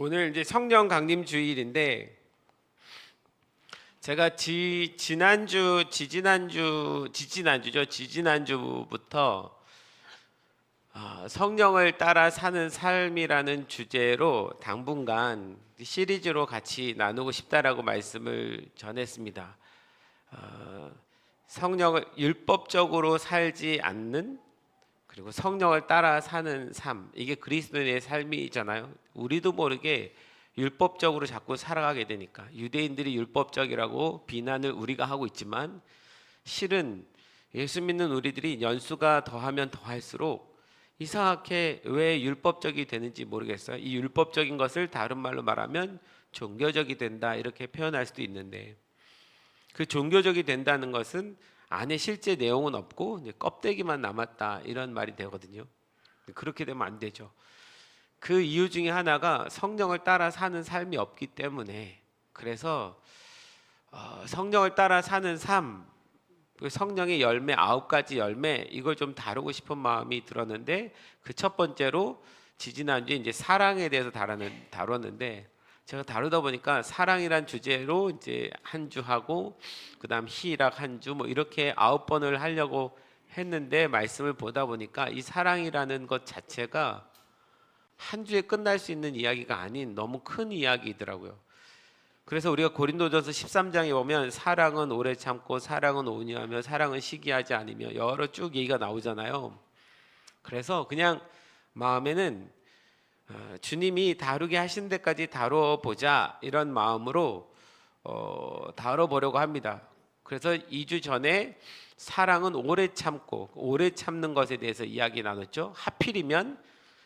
오늘 이제 성령 강림 주일인데 제가 지지난주부터 성령을 따라 사는 삶이라는 주제로 당분간 시리즈로 같이 나누고 싶다라고 말씀을 전했습니다. 성령을 율법적으로 살지 않는, 그리고 성령을 따라 사는 삶, 이게 그리스도인의 삶이잖아요. 우리도 모르게 율법적으로 자꾸 살아가게 되니까 유대인들이 율법적이라고 비난을 우리가 하고 있지만, 실은 예수 믿는 우리들이 연수가 더하면 더할수록 이상하게 왜 율법적이 되는지 모르겠어요. 이 율법적인 것을 다른 말로 말하면 종교적이 된다, 이렇게 표현할 수도 있는데, 그 종교적이 된다는 것은 안에 실제 내용은 없고 이제 껍데기만 남았다, 이런 말이 되거든요. 그렇게 되면 안 되죠. 그 이유 중에 하나가 성령을 따라 사는 삶이 없기 때문에, 그래서 성령을 따라 사는 삶, 성령의 열매 9가지 열매, 이걸 좀 다루고 싶은 마음이 들었는데, 그 첫 번째로 지지난주에 이제 사랑에 대해서 다뤘는데, 제가 다루다 보니까 사랑이란 주제로 이제 한 주 하고, 그다음 희락 한 주, 뭐 이렇게 9번을 하려고 했는데, 말씀을 보다 보니까 이 사랑이라는 것 자체가 한 주에 끝날 수 있는 이야기가 아닌 너무 큰 이야기더라고요. 그래서 우리가 고린도전서 13장에 보면 사랑은 오래 참고, 사랑은 온유하며, 사랑은 시기하지 않으며, 여러 쭉 얘기가 나오잖아요. 그래서 그냥 마음에는 주님이 다루게 하신 데까지 다뤄보자, 이런 마음으로 다뤄보려고 합니다. 그래서 2주 전에 사랑은 오래 참고, 오래 참는 것에 대해서 이야기 나눴죠. 하필이면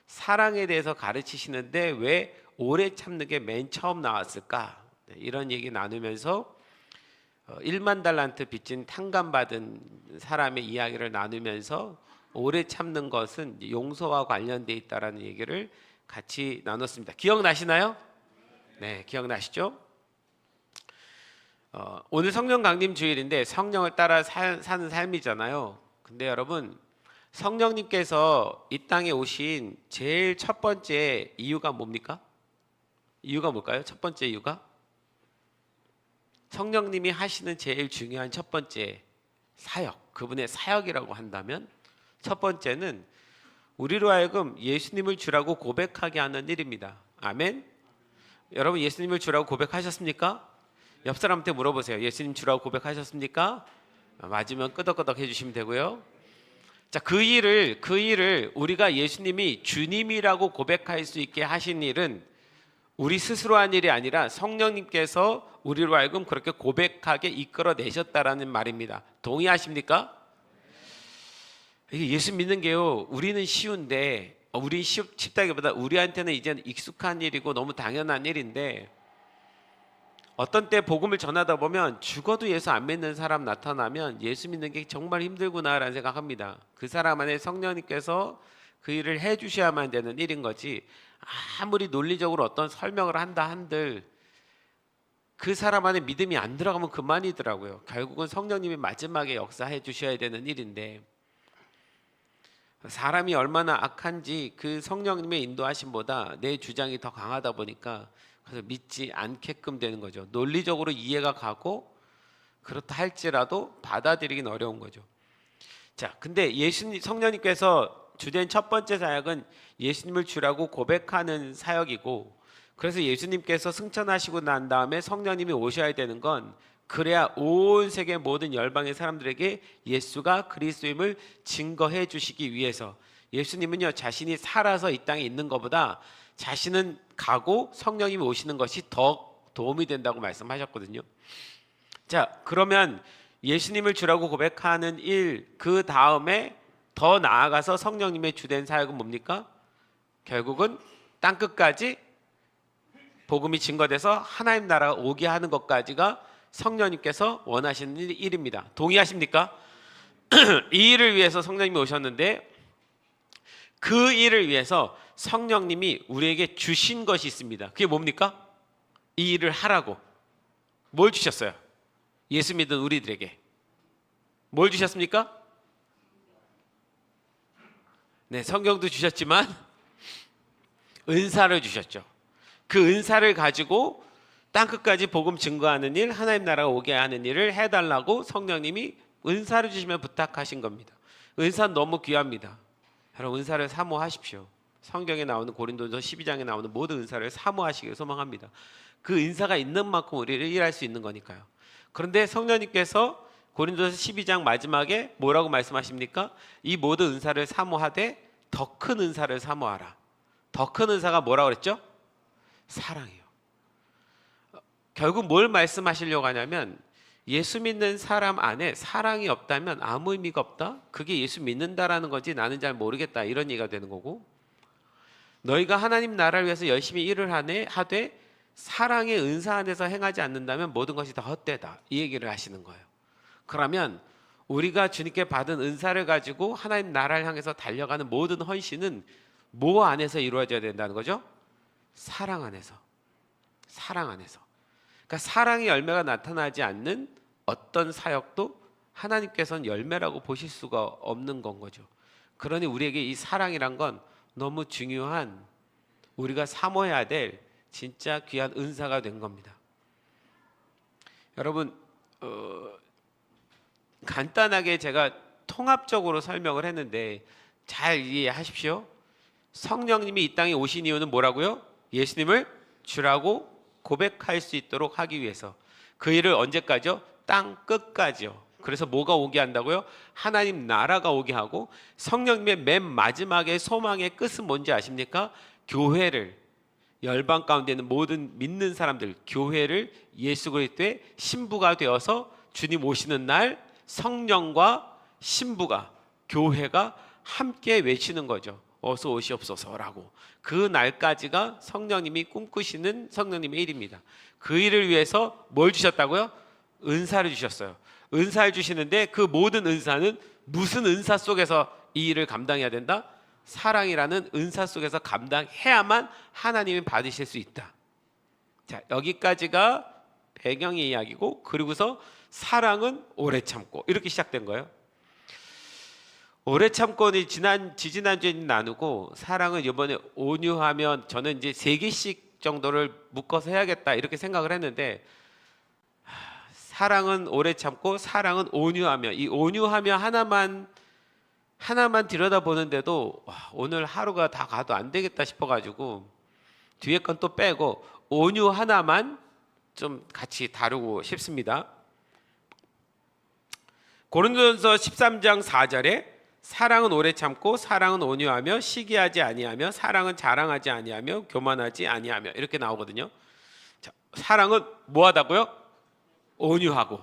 사랑에 대해서 가르치시는데 왜 오래 참는 게 맨 처음 나왔을까? 이런 얘기 나누면서 1만 달란트 빚진 탕감받은 사람의 이야기를 나누면서 오래 참는 것은 용서와 관련되어 있다라는 얘기를 같이 나눴습니다. 기억나시나요? 네, 기억나시죠? 오늘 성령 강림 주일인데 성령을 따라 사는 삶이잖아요. 근데 여러분, 성령님께서 이 땅에 오신 제일 첫 번째 이유가 뭡니까? 이유가 뭘까요? 첫 번째 이유가? 성령님이 하시는 제일 중요한 첫 번째 사역, 그분의 사역이라고 한다면, 첫 번째는 우리로 하여금 예수님을 주라고 고백하게 하는 일입니다. 아멘? 여러분, 예수님을 주라고 고백하셨습니까? 옆 사람한테 물어보세요. 예수님 주라고 고백하셨습니까? 맞으면 끄덕끄덕 해주시면 되고요. 자, 그 일을 우리가 예수님이 주님이라고 고백할 수 있게 하신 일은 우리 스스로 한 일이 아니라 성령님께서 우리로 하여금 그렇게 고백하게 이끌어내셨다라는 말입니다. 동의하십니까? 이게 예수 믿는 게요, 우리는 쉬운데, 쉽다기보다 우리한테는 이제는 익숙한 일이고 너무 당연한 일인데, 어떤 때 복음을 전하다 보면 죽어도 예수 안 믿는 사람 나타나면 예수 믿는 게 정말 힘들구나라는 생각합니다. 그 사람 안에 성령님께서 그 일을 해주셔야만 되는 일인 거지, 아무리 논리적으로 어떤 설명을 한다 한들 그 사람 안에 믿음이 안 들어가면 그만이더라고요. 결국은 성령님이 마지막에 역사해 주셔야 되는 일인데, 사람이 얼마나 악한지 그 성령님의 인도하심보다 내 주장이 더 강하다 보니까 그래서 믿지 않게끔 되는 거죠. 논리적으로 이해가 가고 그렇다 할지라도 받아들이긴 어려운 거죠. 자, 근데 성령님께서 주된 첫 번째 사역은 예수님을 주라고 고백하는 사역이고, 그래서 예수님께서 승천하시고 난 다음에 성령님이 오셔야 되는 건, 그래야 온 세계 모든 열방의 사람들에게 예수가 그리스도임을 증거해 주시기 위해서. 예수님은요, 자신이 살아서 이 땅에 있는 것보다 자신은 가고 성령님이 오시는 것이 더 도움이 된다고 말씀하셨거든요. 자, 그러면 예수님을 주라고 고백하는 일, 그 다음에 더 나아가서 성령님의 주된 사역은 뭡니까? 결국은 땅끝까지 복음이 증거돼서 하나님 나라가 오게 하는 것까지가 성령님께서 원하시는 일입니다. 동의하십니까? 이 일을 위해서 성령님이 오셨는데, 그 일을 위해서 성령님이 우리에게 주신 것이 있습니다. 그게 뭡니까? 이 일을 하라고. 뭘 주셨어요? 예수 믿은 우리들에게 뭘 주셨습니까? 네, 성경도 주셨지만 은사를 주셨죠. 그 은사를 가지고 땅끝까지 복음 증거하는 일, 하나님 나라가 오게 하는 일을 해달라고 성령님이 은사를 주시면 부탁하신 겁니다. 은사는 너무 귀합니다. 여러분, 은사를 사모하십시오. 성경에 나오는 고린도전서 12장에 나오는 모든 은사를 사모하시길 소망합니다. 그 은사가 있는 만큼 우리를 일할 수 있는 거니까요. 그런데 성령님께서 고린도전서 12장 마지막에 뭐라고 말씀하십니까? 이 모든 은사를 사모하되 더 큰 은사를 사모하라. 더 큰 은사가 뭐라고 그랬죠? 사랑이에요. 결국 뭘 말씀하시려고 하냐면, 예수 믿는 사람 안에 사랑이 없다면 아무 의미가 없다. 그게 예수 믿는다라는 거지 나는 잘 모르겠다, 이런 얘기가 되는 거고, 너희가 하나님 나라를 위해서 열심히 일을 하되 사랑의 은사 안에서 행하지 않는다면 모든 것이 다 헛되다, 이 얘기를 하시는 거예요. 그러면 우리가 주님께 받은 은사를 가지고 하나님 나라를 향해서 달려가는 모든 헌신은 뭐 안에서 이루어져야 된다는 거죠? 사랑 안에서. 사랑 안에서. 그러니까 사랑의 열매가 나타나지 않는 어떤 사역도 하나님께서는 열매라고 보실 수가 없는 건 거죠. 그러니 우리에게 이 사랑이란 건 너무 중요한, 우리가 사모해야 될 진짜 귀한 은사가 된 겁니다. 여러분, 간단하게 제가 통합적으로 설명을 했는데 잘 이해하십시오. 성령님이 이 땅에 오신 이유는 뭐라고요? 예수님을 주라고 고백할 수 있도록 하기 위해서. 그 일을 언제까지요? 땅 끝까지요. 그래서 뭐가 오게 한다고요? 하나님 나라가 오게 하고, 성령님의 맨 마지막에 소망의 끝은 뭔지 아십니까? 교회를, 열방 가운데 있는 모든 믿는 사람들, 교회를 예수 그리스도의 신부가 되어서 주님 오시는 날 성령과 신부가, 교회가 함께 외치는 거죠. 어서 오시옵소서라고. 그 날까지가 성령님이 꿈꾸시는 성령님의 일입니다. 그 일을 위해서 뭘 주셨다고요? 은사를 주셨어요. 은사를 주시는데 그 모든 은사는 무슨 은사 속에서 이 일을 감당해야 된다? 사랑이라는 은사 속에서 감당해야만 하나님이 받으실 수 있다. 자, 여기까지가 배경의 이야기고, 그리고서 사랑은 오래 참고, 이렇게 시작된 거예요. 오래 참고는 지지난주에 나누고, 사랑은 이번에 온유하면, 저는 이제 3개씩 정도를 묶어서 해야겠다 이렇게 생각을 했는데, 사랑은 오래 참고 사랑은 온유하며, 이 온유하며 하나만 들여다보는데도 오늘 하루가 다 가도 안 되겠다 싶어가지고 뒤에 건 또 빼고 온유 하나만 좀 같이 다루고 싶습니다. 고린도전서 13장 4절에 사랑은 오래 참고 사랑은 온유하며 시기하지 아니하며 사랑은 자랑하지 아니하며 교만하지 아니하며, 이렇게 나오거든요. 자, 사랑은 뭐하다고요? 온유하고.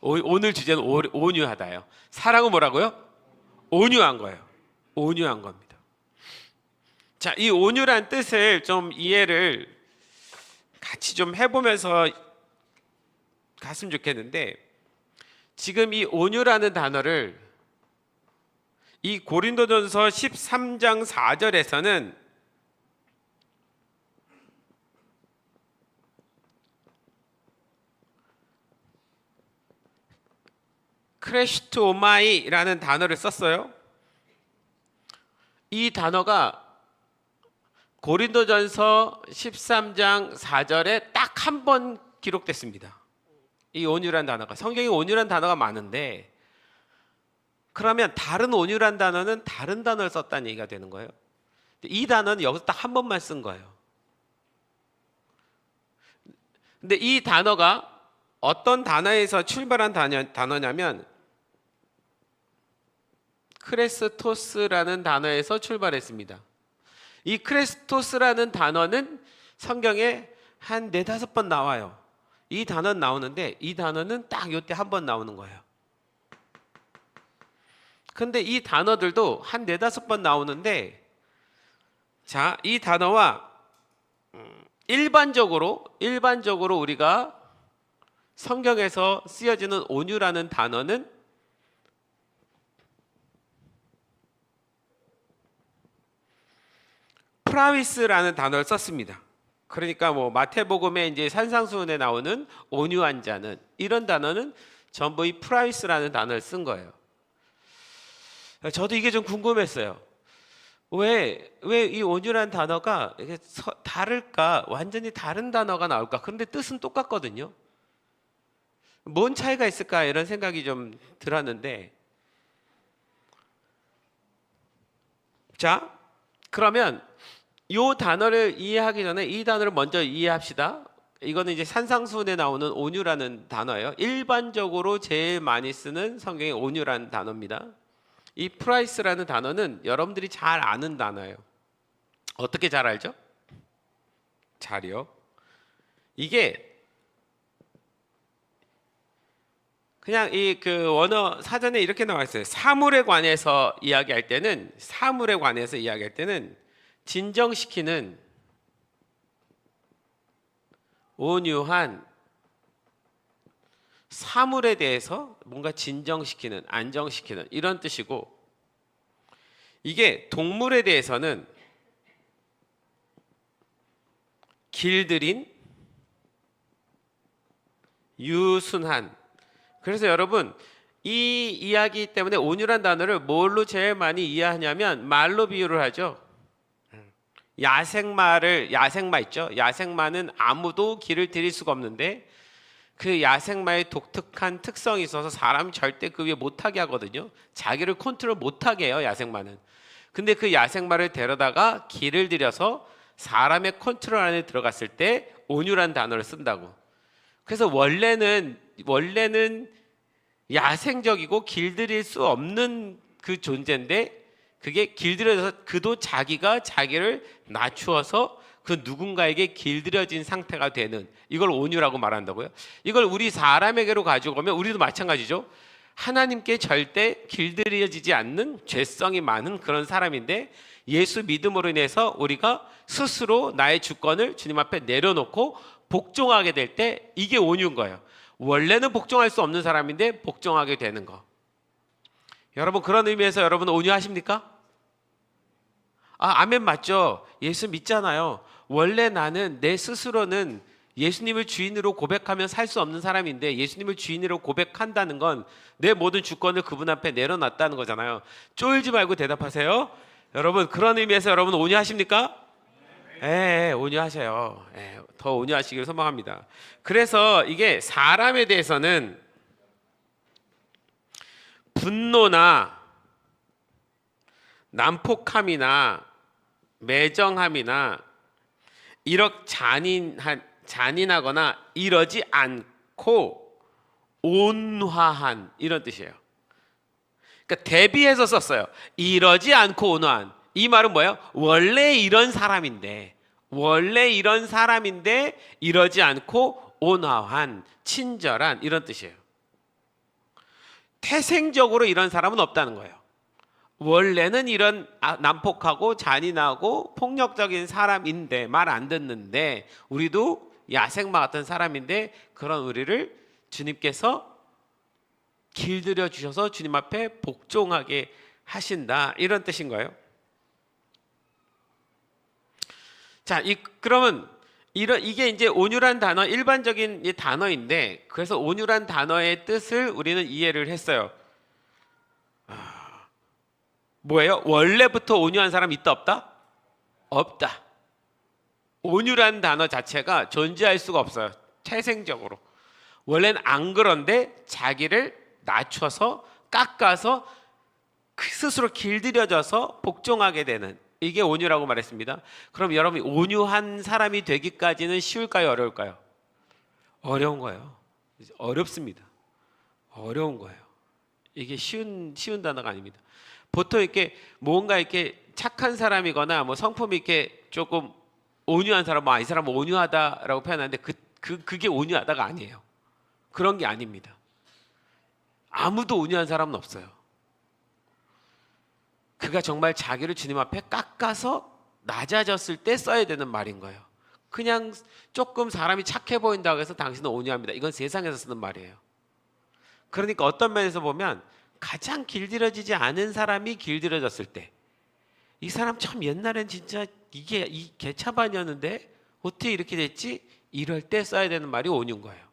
오늘 주제는 온유하다예요. 사랑은 뭐라고요? 온유한 거예요. 온유한 겁니다. 자, 이 온유란 뜻을 좀 이해를 같이 좀 해보면서 갔으면 좋겠는데, 지금 이 온유라는 단어를 이 고린도전서 13장 4절에서는 크레시토마이라는 단어를 썼어요. 이 단어가 고린도전서 13장 4절에 딱 한 번 기록됐습니다. 이 온유란 단어가, 성경에 온유란 단어가 많은데, 그러면 다른 온유란 단어는 다른 단어를 썼다는 얘기가 되는 거예요. 이 단어는 여기서 딱 한 번만 쓴 거예요. 근데 이 단어가 어떤 단어에서 출발한 단어냐면 크레스토스라는 단어에서 출발했습니다. 이 크레스토스라는 단어는 성경에 한 4-5번 나와요. 이 단어는 나오는데 이 단어는 딱 이때 한 번 나오는 거예요. 근데 이 단어들도 한 4-5번 나오는데, 자, 이 단어와 일반적으로 우리가 성경에서 쓰여지는 온유라는 단어는 프라위스라는 단어를 썼습니다. 그러니까 뭐 마태복음에 이제 산상수훈에 나오는 온유한 자는, 이런 단어는 전부 이 프라위스라는 단어를 쓴 거예요. 저도 이게 좀 궁금했어요. 왜 이 온유란 단어가 이게 다를까? 완전히 다른 단어가 나올까? 그런데 뜻은 똑같거든요. 뭔 차이가 있을까? 이런 생각이 좀 들었는데, 자, 그러면 이 단어를 이해하기 전에 이 단어를 먼저 이해합시다. 이거는 이제 산상수훈에 나오는 온유라는 단어예요. 일반적으로 제일 많이 쓰는 성경의 온유라는 단어입니다. 이 프라이스라는 단어는 여러분들이 잘 아는 단어예요. 어떻게 잘 알죠? 잘이요. 이게 그냥 이 그 원어 사전에 이렇게 나와 있어요. 사물에 관해서 이야기할 때는 진정시키는 온유한 사물에 대해서 뭔가 진정시키는, 안정시키는 이런 뜻이고, 이게 동물에 대해서는 길들인, 유순한. 그래서 여러분 이 이야기 때문에 온유란 단어를 뭘로 제일 많이 이해하냐면 말로 비유를 하죠. 야생마 있죠. 야생마는 아무도 길을 들일 수가 없는데 그 야생마의 독특한 특성이 있어서 사람이 절대 그 위에 못하게 하거든요. 자기를 컨트롤 못하게 해요, 야생마는. 근데 그 야생마를 데려다가 길을 들여서 사람의 컨트롤 안에 들어갔을 때 온유란 단어를 쓴다고. 그래서 원래는 야생적이고 길들일 수 없는 그 존재인데, 그게 길들여져서 그도 자기가 자기를 낮추어서 그 누군가에게 길들여진 상태가 되는, 이걸 온유라고 말한다고요. 이걸 우리 사람에게로 가지고 오면 우리도 마찬가지죠. 하나님께 절대 길들여지지 않는 죄성이 많은 그런 사람인데, 예수 믿음으로 인해서 우리가 스스로 나의 주권을 주님 앞에 내려놓고 복종하게 될 때 이게 온유인 거예요. 원래는 복종할 수 없는 사람인데 복종하게 되는 거. 여러분, 그런 의미에서 여러분 온유하십니까? 아멘 맞죠? 예수 믿잖아요. 원래 나는 내 스스로는 예수님을 주인으로 고백하면 살 수 없는 사람인데, 예수님을 주인으로 고백한다는 건 내 모든 주권을 그분 앞에 내려놨다는 거잖아요. 쫄지 말고 대답하세요. 여러분, 그런 의미에서 여러분 온유하십니까? 온유하세요. 더 온유하시길 소망합니다. 그래서 이게 사람에 대해서는 분노나 난폭함이나 매정함이나 잔인하거나 이러지 않고 온화한, 이런 뜻이에요. 그러니까 대비해서 썼어요. 이러지 않고 온화한. 이 말은 뭐예요? 원래 이런 사람인데 이러지 않고 온화한, 친절한, 이런 뜻이에요. 태생적으로 이런 사람은 없다는 거예요. 원래는 이런 난폭하고 잔인하고 폭력적인 사람인데, 말 안 듣는데, 우리도 야생마 같은 사람인데 그런 우리를 주님께서 길들여 주셔서 주님 앞에 복종하게 하신다, 이런 뜻인 거예요. 자, 그러면 이게 이제 온유란 단어, 일반적인 이 단어인데, 그래서 온유란 단어의 뜻을 우리는 이해를 했어요. 뭐예요? 원래부터 온유한 사람 있다 없다? 없다. 온유란 단어 자체가 존재할 수가 없어요. 태생적으로. 원래는 안 그런데 자기를 낮춰서 깎아서 스스로 길들여져서 복종하게 되는, 이게 온유라고 말했습니다. 그럼 여러분이 온유한 사람이 되기까지는 쉬울까요? 어려울까요? 어려운 거예요. 어렵습니다. 어려운 거예요. 이게 쉬운 단어가 아닙니다. 보통 이렇게 뭔가 이렇게 착한 사람이거나 뭐 성품이 이렇게 조금 온유한 사람, 이 사람은 온유하다라고 표현하는데 그게 온유하다가 아니에요. 그런 게 아닙니다. 아무도 온유한 사람은 없어요. 그가 정말 자기를 주님 앞에 깎아서 낮아졌을 때 써야 되는 말인 거예요. 그냥 조금 사람이 착해 보인다고 해서 당신은 온유합니다, 이건 세상에서 쓰는 말이에요. 그러니까 어떤 면에서 보면 가장 길들여지지 않은 사람이 길들여졌을 때, 이 사람 참 옛날엔 진짜 이게 이 개차반이었는데 어떻게 이렇게 됐지? 이럴 때 써야 되는 말이 온유인 거예요.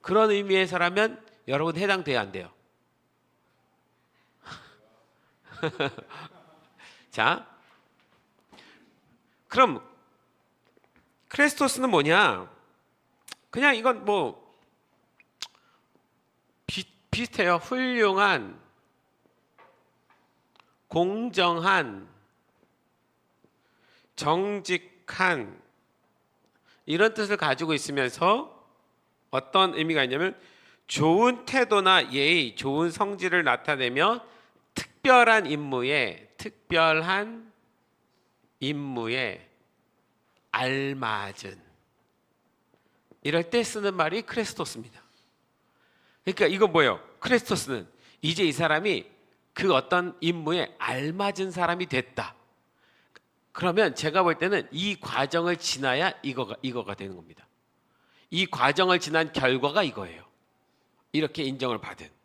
그런 의미에서라면 여러분 해당돼야 안 돼요? 자, 그럼 크레스토스는 뭐냐? 그냥 이건 뭐 비슷해요. 훌륭한, 공정한, 정직한 이런 뜻을 가지고 있으면서 어떤 의미가 있냐면 좋은 태도나 예의, 좋은 성질을 나타내며 특별한 임무에 알맞은, 이럴 때 쓰는 말이 크레스토스입니다. 그러니까 이건 뭐예요? 크레스토스는 이제 이 사람이 그 어떤 임무에 알맞은 사람이 됐다. 그러면 제가 볼 때는 이 과정을 지나야 이거가 되는 겁니다. 이 과정을 지난 결과가 이거예요. 이렇게 인정을 받은.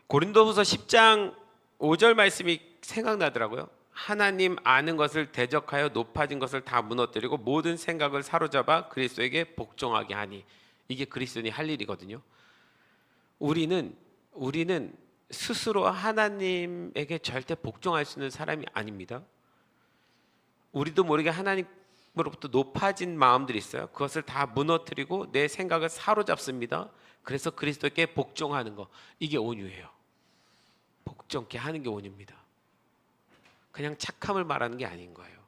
고린도후서 10장 5절 말씀이 생각나더라고요. 하나님 아는 것을 대적하여 높아진 것을 다 무너뜨리고 모든 생각을 사로잡아 그리스도에게 복종하게 하니. 이게 그리스도인이 할 일이거든요. 우리는 스스로 하나님에게 절대 복종할 수 있는 사람이 아닙니다. 우리도 모르게 하나님으로부터 높아진 마음들이 있어요. 그것을 다 무너뜨리고 내 생각을 사로잡습니다. 그래서 그리스도께 복종하는 거, 이게 온유예요. 복종케 하는 게 온유입니다. 그냥 착함을 말하는 게 아닌 거예요.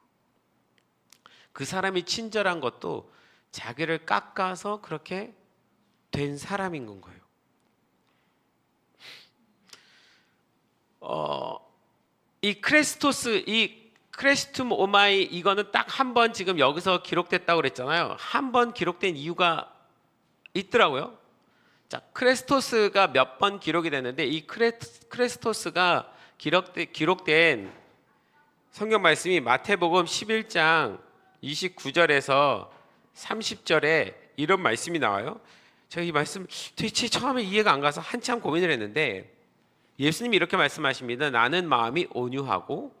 그 사람이 친절한 것도 자기를 깎아서 그렇게 된 사람인 건 거예요. 이 크레스토스, 이 크레스툼 오마이, 이거는 딱 한 번 지금 여기서 기록됐다고 그랬잖아요. 한 번 기록된 이유가 있더라고요. 자, 크레스토스가 몇 번 기록이 됐는데 이 크레스토스가 기록된 성경 말씀이 마태복음 11장 29절에서 30절에 이런 말씀이 나와요. 제가 이 말씀 도대체 처음에 이해가 안 가서 한참 고민을 했는데 예수님이 이렇게 말씀하십니다. 나는 마음이 온유하고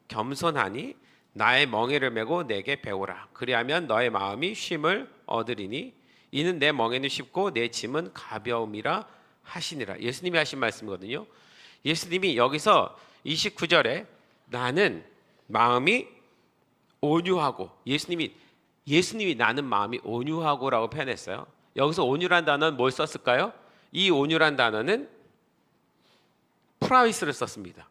겸손하니 나의 멍에를 메고 내게 배우라. 그리하면 너의 마음이 쉼을 얻으리니 이는 내 멍에는 쉽고 내 짐은 가벼움이라 하시니라. 예수님이 하신 말씀이거든요. 예수님이 여기서 29절에 나는 마음이 온유하고, 예수님이 나는 마음이 온유하고라고 표현했어요. 여기서 온유란 단어는 뭘 썼을까요? 이 온유란 단어는 프라이스를 썼습니다.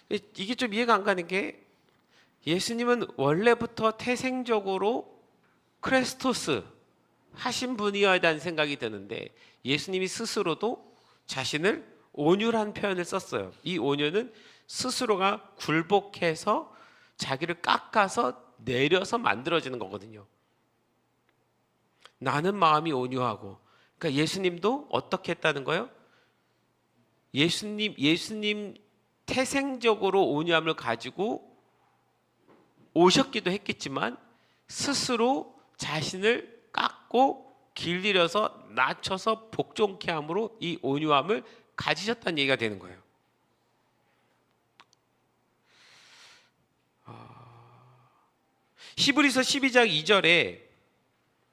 이게 좀 이해가 안 가는 게 예수님은 원래부터 태생적으로 크레스토스 하신 분이어야 한다는 생각이 드는데 예수님이 스스로도 자신을 온유란 표현을 썼어요. 이 온유는 스스로가 굴복해서 자기를 깎아서 내려서 만들어지는 거거든요. 나는 마음이 온유하고, 그러니까 예수님도 어떻게 했다는 거예요? 예수님 태생적으로 온유함을 가지고 오셨기도 했겠지만 스스로 자신을 깎고 길들여서 낮춰서 복종케 함으로 이 온유함을 가지셨다는 얘기가 되는 거예요. 히브리서 12장 2절에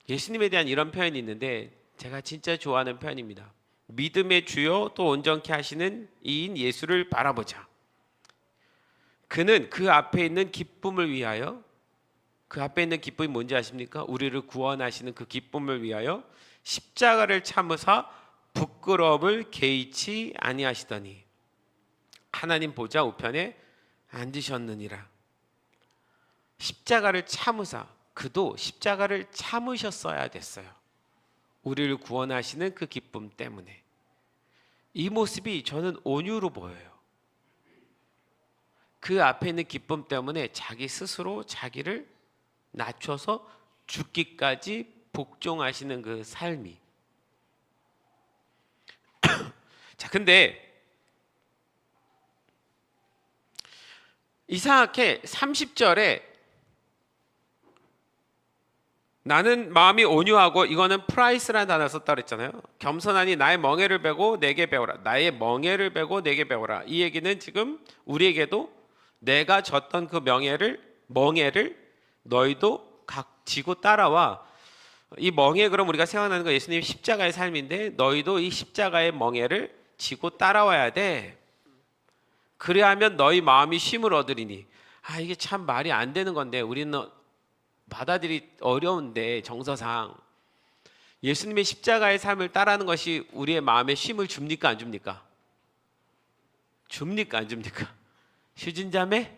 예수님에 대한 이런 표현이 있는데 제가 진짜 좋아하는 표현입니다. 믿음의 주요 또 온전케 하시는 이인 예수를 바라보자. 그는 그 앞에 있는 기쁨을 위하여, 그 앞에 있는 기쁨이 뭔지 아십니까? 우리를 구원하시는 그 기쁨을 위하여 십자가를 참으사 부끄러움을 개의치 아니하시더니 하나님 보좌 우편에 앉으셨느니라. 십자가를 참으사, 그도 십자가를 참으셨어야 됐어요. 우리를 구원하시는 그 기쁨 때문에. 이 모습이 저는 온유로 보여요. 그 앞에 있는 기쁨 때문에 자기 스스로 자기를 낮춰서 죽기까지 복종하시는 그 삶이. 자, 근데 이상하게 30절에 나는 마음이 온유하고, 이거는 프라이스라는 단어를 썼다고 그랬잖아요. 겸손하니 나의 멍에를 베고 내게 배우라. 나의 멍에를 베고 내게 배우라. 이 얘기는 지금 우리에게도 내가 졌던 그 멍에를 너희도 각 지고 따라와. 이 멍에 그럼 우리가 생각나는 거 예수님의 십자가의 삶인데 너희도 이 십자가의 멍에를 지고 따라와야 돼. 그래야 하면 너희 마음이 쉼을 얻으리니. 이게 참 말이 안 되는 건데 우리는 받아들이 어려운데 정서상 예수님의 십자가의 삶을 따라하는 것이 우리의 마음에 쉼을 줍니까 안 줍니까? 줍니까 안 줍니까? 휴진자매,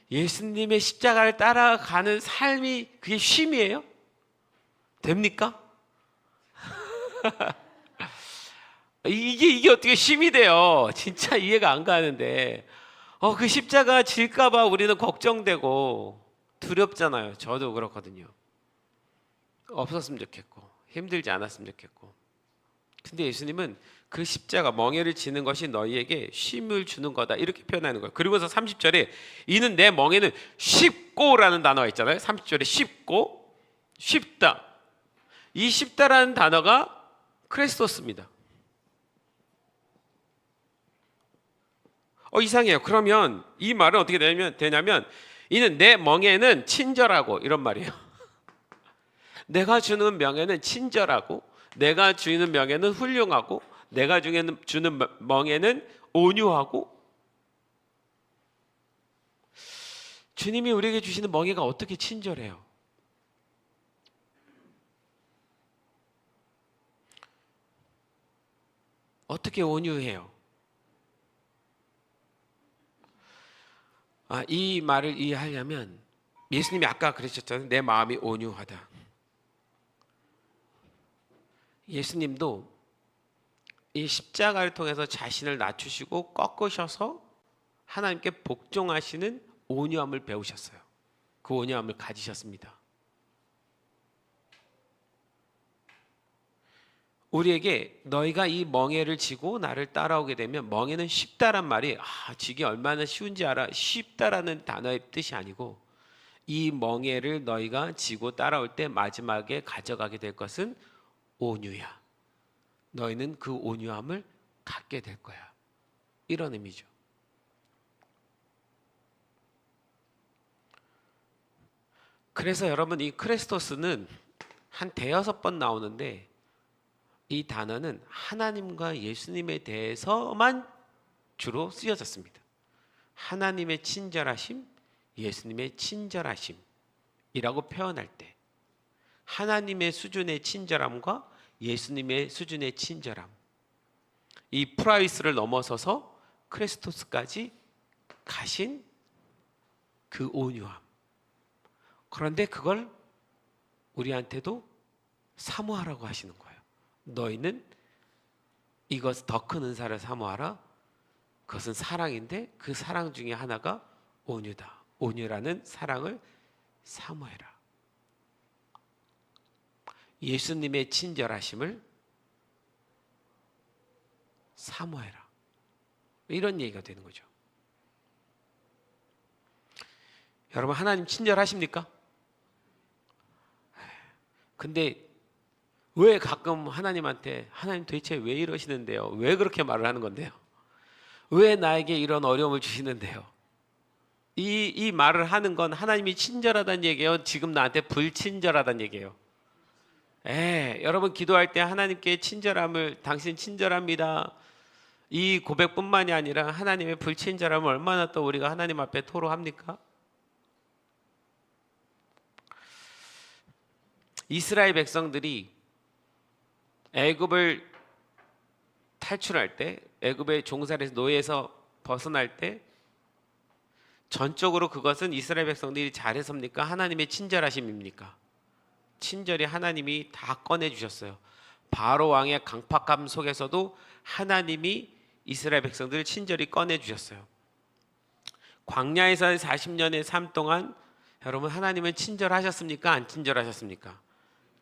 예수님의 십자가를 따라가는 삶이 그게 쉼이에요? 됩니까? 이게 어떻게 쉼이 돼요? 진짜 이해가 안 가는데 그 십자가 질까봐 우리는 걱정되고 두렵잖아요. 저도 그렇거든요. 없었으면 좋겠고 힘들지 않았으면 좋겠고. 근데 예수님은 그 십자가 멍에를 지는 것이 너희에게 쉼을 주는 거다 이렇게 표현하는 거예요. 그리고서 30절에 이는 내 멍에는 쉽고라는 단어가 있잖아요. 30절에 쉽고 쉽다. 이 쉽다라는 단어가 크리스토스입니다. 이상해요. 그러면 이 말은 어떻게 되냐면 이는 내 멍에는 친절하고 이런 말이에요. 내가 주는 명예는 친절하고 내가 주는 명예는 훌륭하고 내가 주는 멍에는 온유하고. 주님이 우리에게 주시는 멍에가 어떻게 친절해요? 어떻게 온유해요? 이 말을 이해하려면 예수님이 아까 그러셨잖아요. 내 마음이 온유하다. 예수님도 이 십자가를 통해서 자신을 낮추시고 꺾으셔서 하나님께 복종하시는 온유함을 배우셨어요. 그 온유함을 가지셨습니다. 우리에게 너희가 이 멍에를 지고 나를 따라오게 되면, 멍에는 쉽다란 말이 지기 얼마나 쉬운지 알아. 쉽다라는 단어의 뜻이 아니고 이 멍에를 너희가 지고 따라올 때 마지막에 가져가게 될 것은 온유야. 너희는 그 온유함을 갖게 될 거야. 이런 의미죠. 그래서 여러분, 이 크리스토스는 한 대여섯 번 나오는데 이 단어는 하나님과 예수님에 대해서만 주로 쓰여졌습니다. 하나님의 친절하심, 예수님의 친절하심이라고 표현할 때 하나님의 수준의 친절함과 예수님의 수준의 친절함, 이 프라이스를 넘어서서 크리스토스까지 가신 그 온유함. 그런데 그걸 우리한테도 사모하라고 하시는 거예요. 너희는 이것 더 큰 은사를 사모하라. 그것은 사랑인데 그 사랑 중에 하나가 온유다. 온유라는 사랑을 사모해라. 예수님의 친절하심을 사모해라. 이런 얘기가 되는 거죠. 여러분, 하나님 친절하십니까? 근데 왜 가끔 하나님한테 하나님 도대체 왜 이러시는데요? 왜 그렇게 말을 하는 건데요? 왜 나에게 이런 어려움을 주시는데요? 이 말을 하는 건 하나님이 친절하다는 얘기예요? 지금 나한테 불친절하다는 얘기예요? 여러분 기도할 때 하나님께 친절함을, 당신 친절합니다, 이 고백뿐만이 아니라 하나님의 불친절함을 얼마나 또 우리가 하나님 앞에 토로합니까? 이스라엘 백성들이 애굽을 탈출할 때, 애굽의 종살이에서 노예에서 벗어날 때 전적으로 그것은 이스라엘 백성들이 잘해서입니까? 하나님의 친절하심입니까? 친절히 하나님이 다 꺼내주셨어요. 바로 왕의 강팍함 속에서도 하나님이 이스라엘 백성들을 친절히 꺼내주셨어요. 광야에서의 40년의 삶 동안 여러분, 하나님은 친절하셨습니까? 안 친절하셨습니까?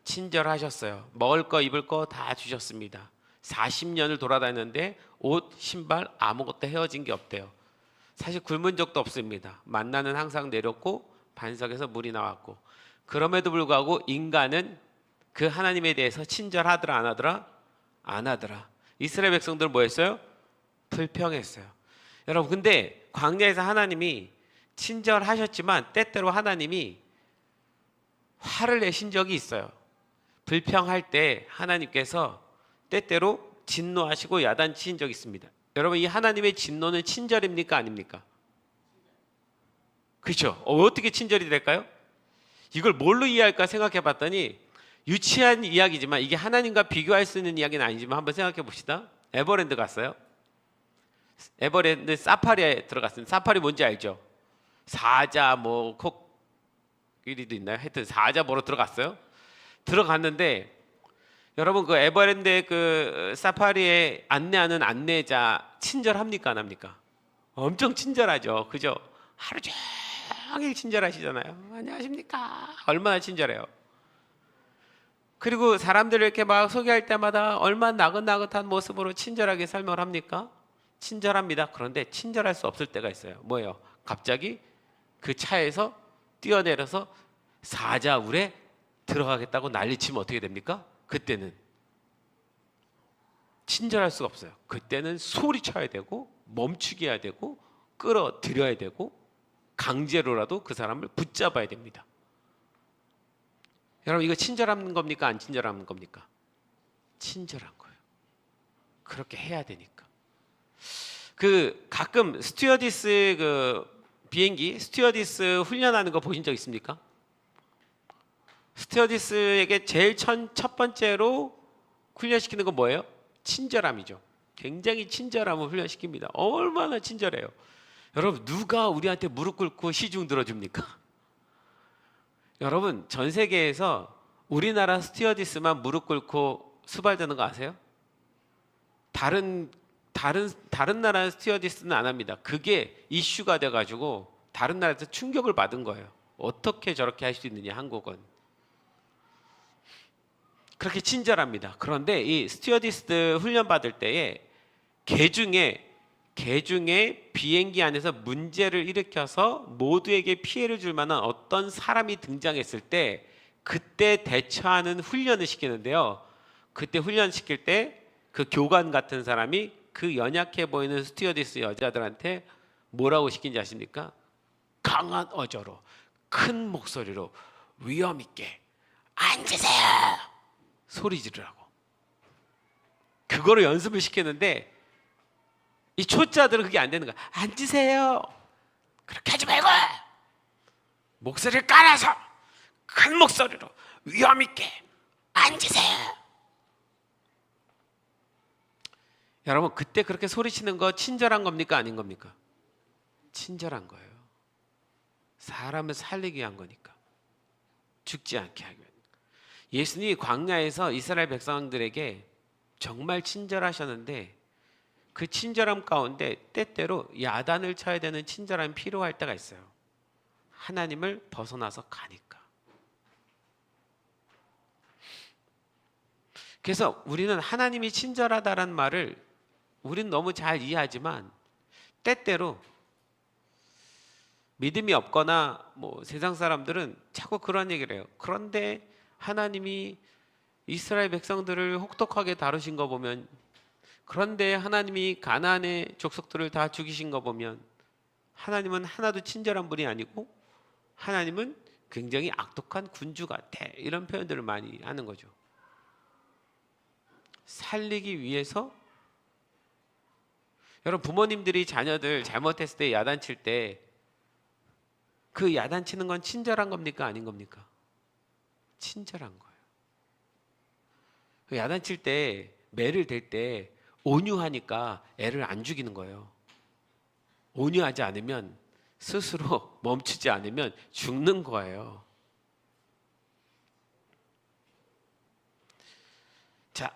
친절하셨어요. 먹을 거 입을 거 다 주셨습니다. 40년을 돌아다녔는데 옷, 신발 아무것도 헤어진 게 없대요. 사실 굶은 적도 없습니다. 만나는 항상 내렸고 반석에서 물이 나왔고. 그럼에도 불구하고 인간은 그 하나님에 대해서 친절하더라 안 하더라? 안 하더라. 이스라엘 백성들은 뭐 했어요? 불평했어요. 여러분, 근데 광야에서 하나님이 친절하셨지만 때때로 하나님이 화를 내신 적이 있어요. 불평할 때 하나님께서 때때로 진노하시고 야단치신 적이 있습니다. 여러분, 이 하나님의 진노는 친절입니까 아닙니까? 그렇죠? 어떻게 친절이 될까요? 이걸 뭘로 이해할까 생각해 봤더니, 유치한 이야기지만 이게 하나님과 비교할 수 있는 이야기는 아니지만 한번 생각해 봅시다. 에버랜드 갔어요. 에버랜드 사파리에 들어갔습니다. 사파리 뭔지 알죠? 사자 뭐 코끼리도 있나요? 하여튼 사자 보러 들어갔어요. 들어갔는데 여러분, 그 에버랜드의 그 사파리에 안내하는 안내자 친절합니까 안 합니까? 엄청 친절하죠. 그죠? 하루 종일 친절하시잖아요. 안녕하십니까? 얼마나 친절해요. 그리고 사람들을 이렇게 막 소개할 때마다 얼마나 나긋나긋한 모습으로 친절하게 설명을 합니까? 친절합니다. 그런데 친절할 수 없을 때가 있어요. 뭐예요? 갑자기 그 차에서 뛰어내려서 사자울에 들어가겠다고 난리치면 어떻게 됩니까? 그때는 친절할 수가 없어요. 그때는 소리쳐야 되고 멈추게 해야 되고 끌어들여야 되고 강제로라도 그 사람을 붙잡아야 됩니다. 여러분, 이거 친절한 겁니까 안 친절한 겁니까? 친절한 거예요. 그렇게 해야 되니까. 그 가끔 스튜어디스 그 비행기 스튜어디스 훈련하는 거 보신 적 있습니까? 스튜어디스에게 제일 첫 번째로 훈련시키는 건 뭐예요? 친절함이죠. 굉장히 친절함을 훈련시킵니다. 얼마나 친절해요. 여러분, 누가 우리한테 무릎 꿇고 시중 들어줍니까? 여러분, 전 세계에서 우리나라 스튜어디스만 무릎 꿇고 수발되는 거 아세요? 다른 나라 스튜어디스는 안 합니다. 그게 이슈가 돼가지고 다른 나라에서 충격을 받은 거예요. 어떻게 저렇게 할 수 있느냐, 한국은. 그렇게 친절합니다. 그런데 이 스튜어디스들 훈련 받을 때에 개중에 비행기 안에서 문제를 일으켜서 모두에게 피해를 줄 만한 어떤 사람이 등장했을 때 그때 대처하는 훈련을 시키는데요. 그때 훈련시킬 때 그 교관 같은 사람이 그 연약해 보이는 스튜어디스 여자들한테 뭐라고 시킨지 아십니까? 강한 어조로 큰 목소리로 위험 있게 앉으세요 소리 지르라고. 그거를 연습을 시키는데 이 초짜들은 그게 안 되는 거야. 앉으세요. 그렇게 하지 말고 목소리를 깔아서 큰 목소리로 위험 있게 앉으세요. 여러분, 그때 그렇게 소리치는 거 친절한 겁니까 아닌 겁니까? 친절한 거예요. 사람을 살리기 위한 거니까. 죽지 않게 하기 위한. 예수님이 광야에서 이스라엘 백성들에게 정말 친절하셨는데 그 친절함 가운데 때때로 야단을 쳐야 되는 친절함이 필요할 때가 있어요. 하나님을 벗어나서 가니까. 그래서 우리는 하나님이 친절하다라는 말을 우리는 너무 잘 이해하지만 때때로 믿음이 없거나 뭐 세상 사람들은 자꾸 그런 얘기를 해요. 그런데 하나님이 이스라엘 백성들을 혹독하게 다루신 거 보면, 그런데 하나님이 가나안의 족속들을 다 죽이신 거 보면 하나님은 하나도 친절한 분이 아니고 하나님은 굉장히 악독한 군주 같아, 이런 표현들을 많이 하는 거죠. 살리기 위해서. 여러분, 부모님들이 자녀들 잘못했을 때 야단칠 때 그 야단치는 건 친절한 겁니까 아닌 겁니까? 친절한 거예요. 그 야단칠 때 매를 댈 때 온유하니까 애를 안 죽이는 거예요. 온유하지 않으면, 스스로 멈추지 않으면 죽는 거예요. 자,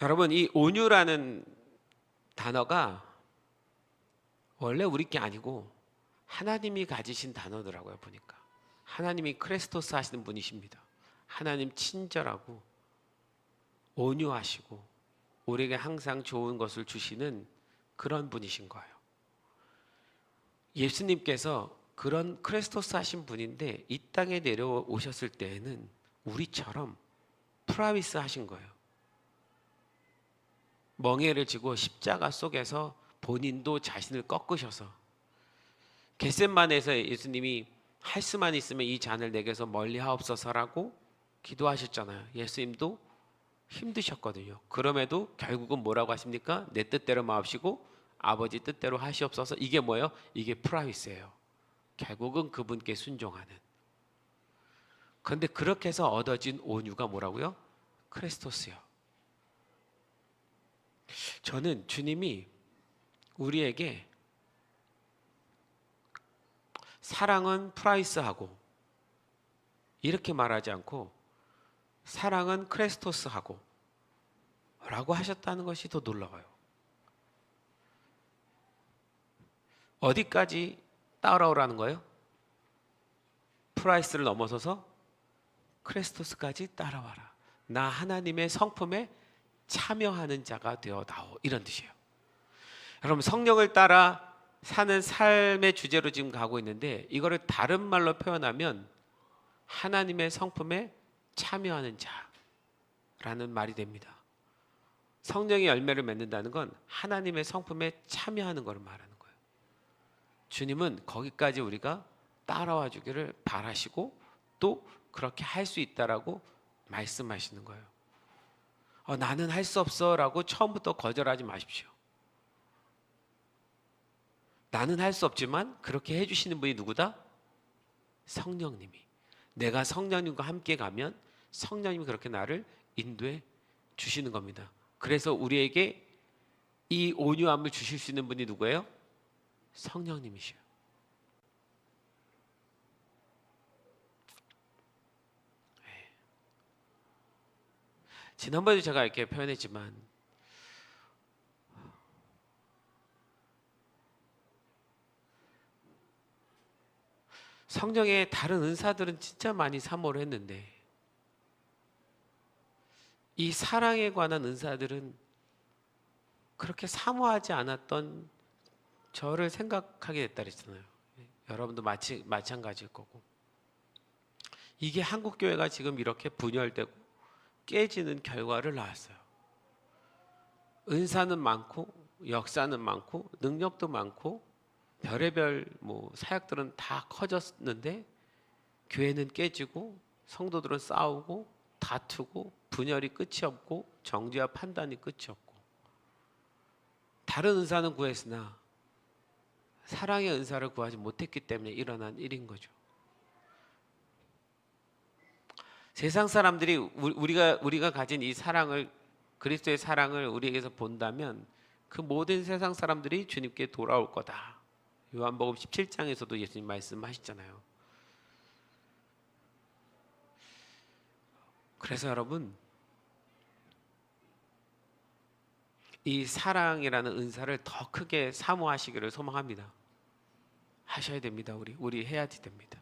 여러분, 이 온유라는 단어가 원래 우리 게 아니고 하나님이 가지신 단어더라고요. 보니까 하나님이 크레스토스 하시는 분이십니다. 하나님 친절하고 온유하시고 우리에게 항상 좋은 것을 주시는 그런 분이신 거예요. 예수님께서 그런 크레스토스 하신 분인데 이 땅에 내려오셨을 때에는 우리처럼 프라미스 하신 거예요. 멍에를 지고 십자가 속에서 본인도 자신을 꺾으셔서 겟셋마네에서 예수님이 할 수만 있으면 이 잔을 내게서 멀리하옵소서라고 기도하셨잖아요. 예수님도 힘드셨거든요. 그럼에도 결국은 뭐라고 하십니까? 내 뜻대로 마옵시고 아버지 뜻대로 하시옵소서. 이게 뭐예요? 이게 프라이스예요. 결국은 그분께 순종하는. 그런데 그렇게 해서 얻어진 온유가 뭐라고요? 크리스토스요. 저는 주님이 우리에게 사랑은 프라이스하고 이렇게 말하지 않고 사랑은 크리스토스하고 라고 하셨다는 것이 더 놀라워요. 어디까지 따라오라는 거예요? 프라이스를 넘어서서 크리스토스까지 따라와라. 나 하나님의 성품에 참여하는 자가 되어다오. 이런 뜻이에요. 여러분, 성령을 따라 사는 삶의 주제로 지금 가고 있는데, 이거를 다른 말로 표현하면 하나님의 성품에 참여하는 자라는 말이 됩니다. 성령의 열매를 맺는다는 건 하나님의 성품에 참여하는 것을 말하는 거예요. 주님은 거기까지 우리가 따라와 주기를 바라시고 또 그렇게 할 수 있다라고 말씀하시는 거예요. 나는 할 수 없어 라고 처음부터 거절하지 마십시오. 나는 할 수 없지만 그렇게 해주시는 분이 누구다? 성령님이. 내가 성령님과 함께 가면 성령님이 그렇게 나를 인도해 주시는 겁니다. 그래서 우리에게 이 온유함을 주실 수 있는 분이 누구예요? 성령님이시요. 지난번에 제가 이렇게 표현했지만 성령의 다른 은사들은 진짜 많이 사모를 했는데 이 사랑에 관한 은사들은 그렇게 사모하지 않았던 저를 생각하게 됐다 그랬잖아요. 여러분도 마찬가지일 거고. 이게 한국교회가 지금 이렇게 분열되고 깨지는 결과를 낳았어요. 은사는 많고 역사는 많고 능력도 많고 별의별 사역들은 다 커졌는데 교회는 깨지고 성도들은 싸우고 다투고 분열이 끝이 없고 정죄와 판단이 끝이 없고 다른 은사는 구했으나 사랑의 은사를 구하지 못했기 때문에 일어난 일인 거죠. 세상 사람들이 우리가 가진 이 사랑을 그리스도의 사랑을 우리에게서 본다면 그 모든 세상 사람들이 주님께 돌아올 거다. 요한복음 17장에서도 예수님 말씀하시잖아요. 그래서 여러분 이 사랑이라는 은사를 더 크게 사모하시기를 소망합니다. 하셔야 됩니다. 우리 해야지 됩니다.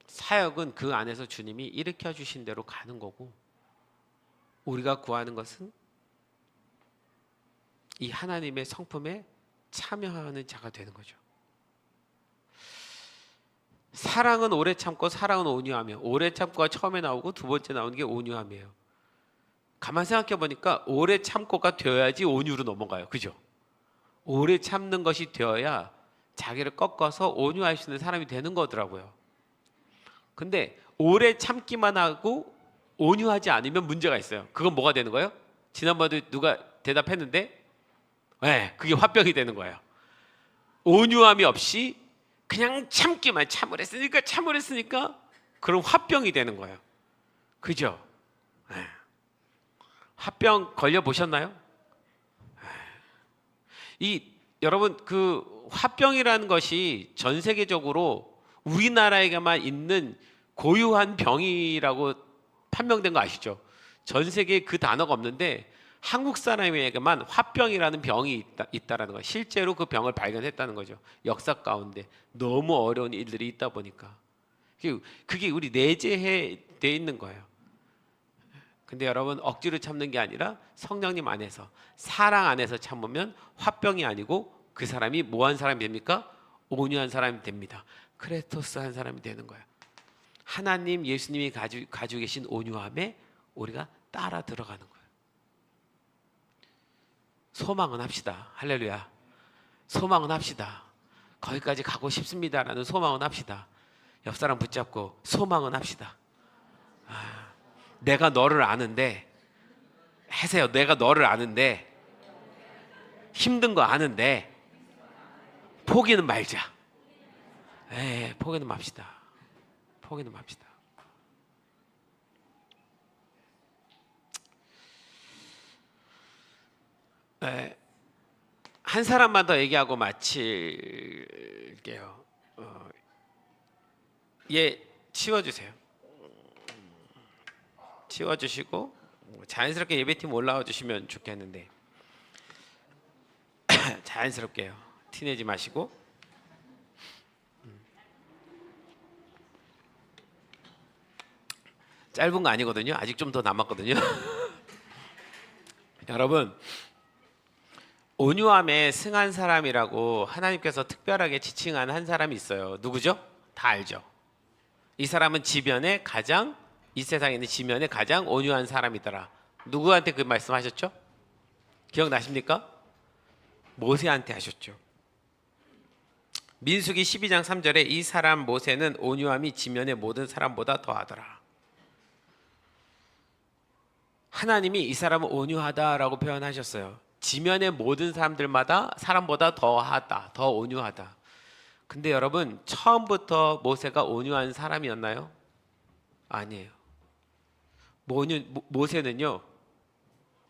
사역은 그 안에서 주님이 일으켜 주신 대로 가는 거고 우리가 구하는 것은 이 하나님의 성품에 참여하는 자가 되는 거죠. 사랑은 오래 참고 사랑은 온유하며 오래 참고가 처음에 나오고 두 번째 나오는 게 온유함이에요. 가만 생각해 보니까 오래 참고가 되어야지 온유로 넘어가요. 그죠? 오래 참는 것이 되어야 자기를 꺾어서 온유할 수 있는 사람이 되는 거더라고요. 근데 오래 참기만 하고 온유하지 않으면 문제가 있어요. 그건 뭐가 되는 거예요? 지난번에 누가 대답했는데 네, 그게 화병이 되는 거예요. 온유함이 없이 그냥 참기만 참을 했으니까 그럼 화병이 되는 거예요. 그죠? 네. 화병 걸려보셨나요? 여러분 그 화병이라는 것이 전 세계적으로 우리나라에게만 있는 고유한 병이라고 판명된 거 아시죠? 전 세계에 그 단어가 없는데 한국 사람에게만 화병이라는 병이 있다라는 거예요. 실제로 그 병을 발견했다는 거죠. 역사 가운데 너무 어려운 일들이 있다 보니까 그게 우리 내재해 돼 있는 거예요. 근데 여러분 억지로 참는 게 아니라 성령님 안에서 사랑 안에서 참으면 화병이 아니고 그 사람이 뭐한 사람이 됩니까? 온유한 사람이 됩니다. 크레토스한 사람이 되는 거예요. 하나님 예수님이 가지고 계신 온유함에 우리가 따라 들어가는 거예요. 소망은 합시다. 할렐루야. 소망은 합시다. 거기까지 가고 싶습니다라는 소망은 합시다. 옆 사람 붙잡고 소망은 합시다. 내가 너를 아는데 하세요. 내가 너를 아는데 힘든 거 아는데 포기는 말자. 포기는 맙시다. 포기는 맙시다. 한 사람만 더 얘기하고 마칠게요. 치워주세요. 치워주시고 자연스럽게 예배팀 올라와 주시면 좋겠는데 자연스럽게요. 티내지 마시고. 짧은 거 아니거든요. 아직 좀 더 남았거든요. 여러분, 온유함에 승한 사람이라고 하나님께서 특별하게 지칭한 한 사람이 있어요. 누구죠? 다 알죠. 이 사람은 이 세상에 있는 지면에 가장 온유한 사람이더라. 누구한테 그 말씀하셨죠? 기억나십니까? 모세한테 하셨죠. 민수기 12장 3절에 이 사람 모세는 온유함이 지면의 모든 사람보다 더하더라. 하나님이 이 사람은 온유하다라고 표현하셨어요. 지면의 모든 사람보다 더하다, 더 온유하다. 근데 여러분, 처음부터 모세가 온유한 사람이었나요? 아니에요. 모세는요,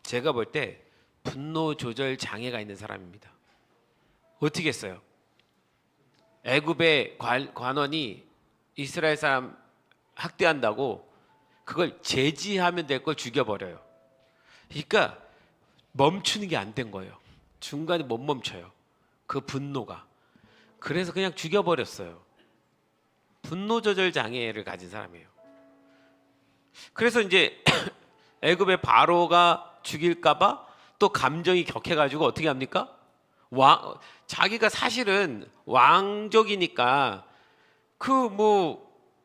제가 볼 때 분노 조절 장애가 있는 사람입니다. 어떻게 했어요? 애굽의 관원이 이스라엘 사람 학대한다고 그걸 제지하면 될 걸 죽여버려요. 그러니까 멈추는 게 안 된 거예요. 중간에 못 멈춰요. 그 분노가. 그래서 그냥 죽여버렸어요. 분노 조절 장애를 가진 사람이에요. 그래서 이제 애굽의 바로가 죽일까봐 또 감정이 격해가지고 어떻게 합니까? 자기가 사실은 왕족이니까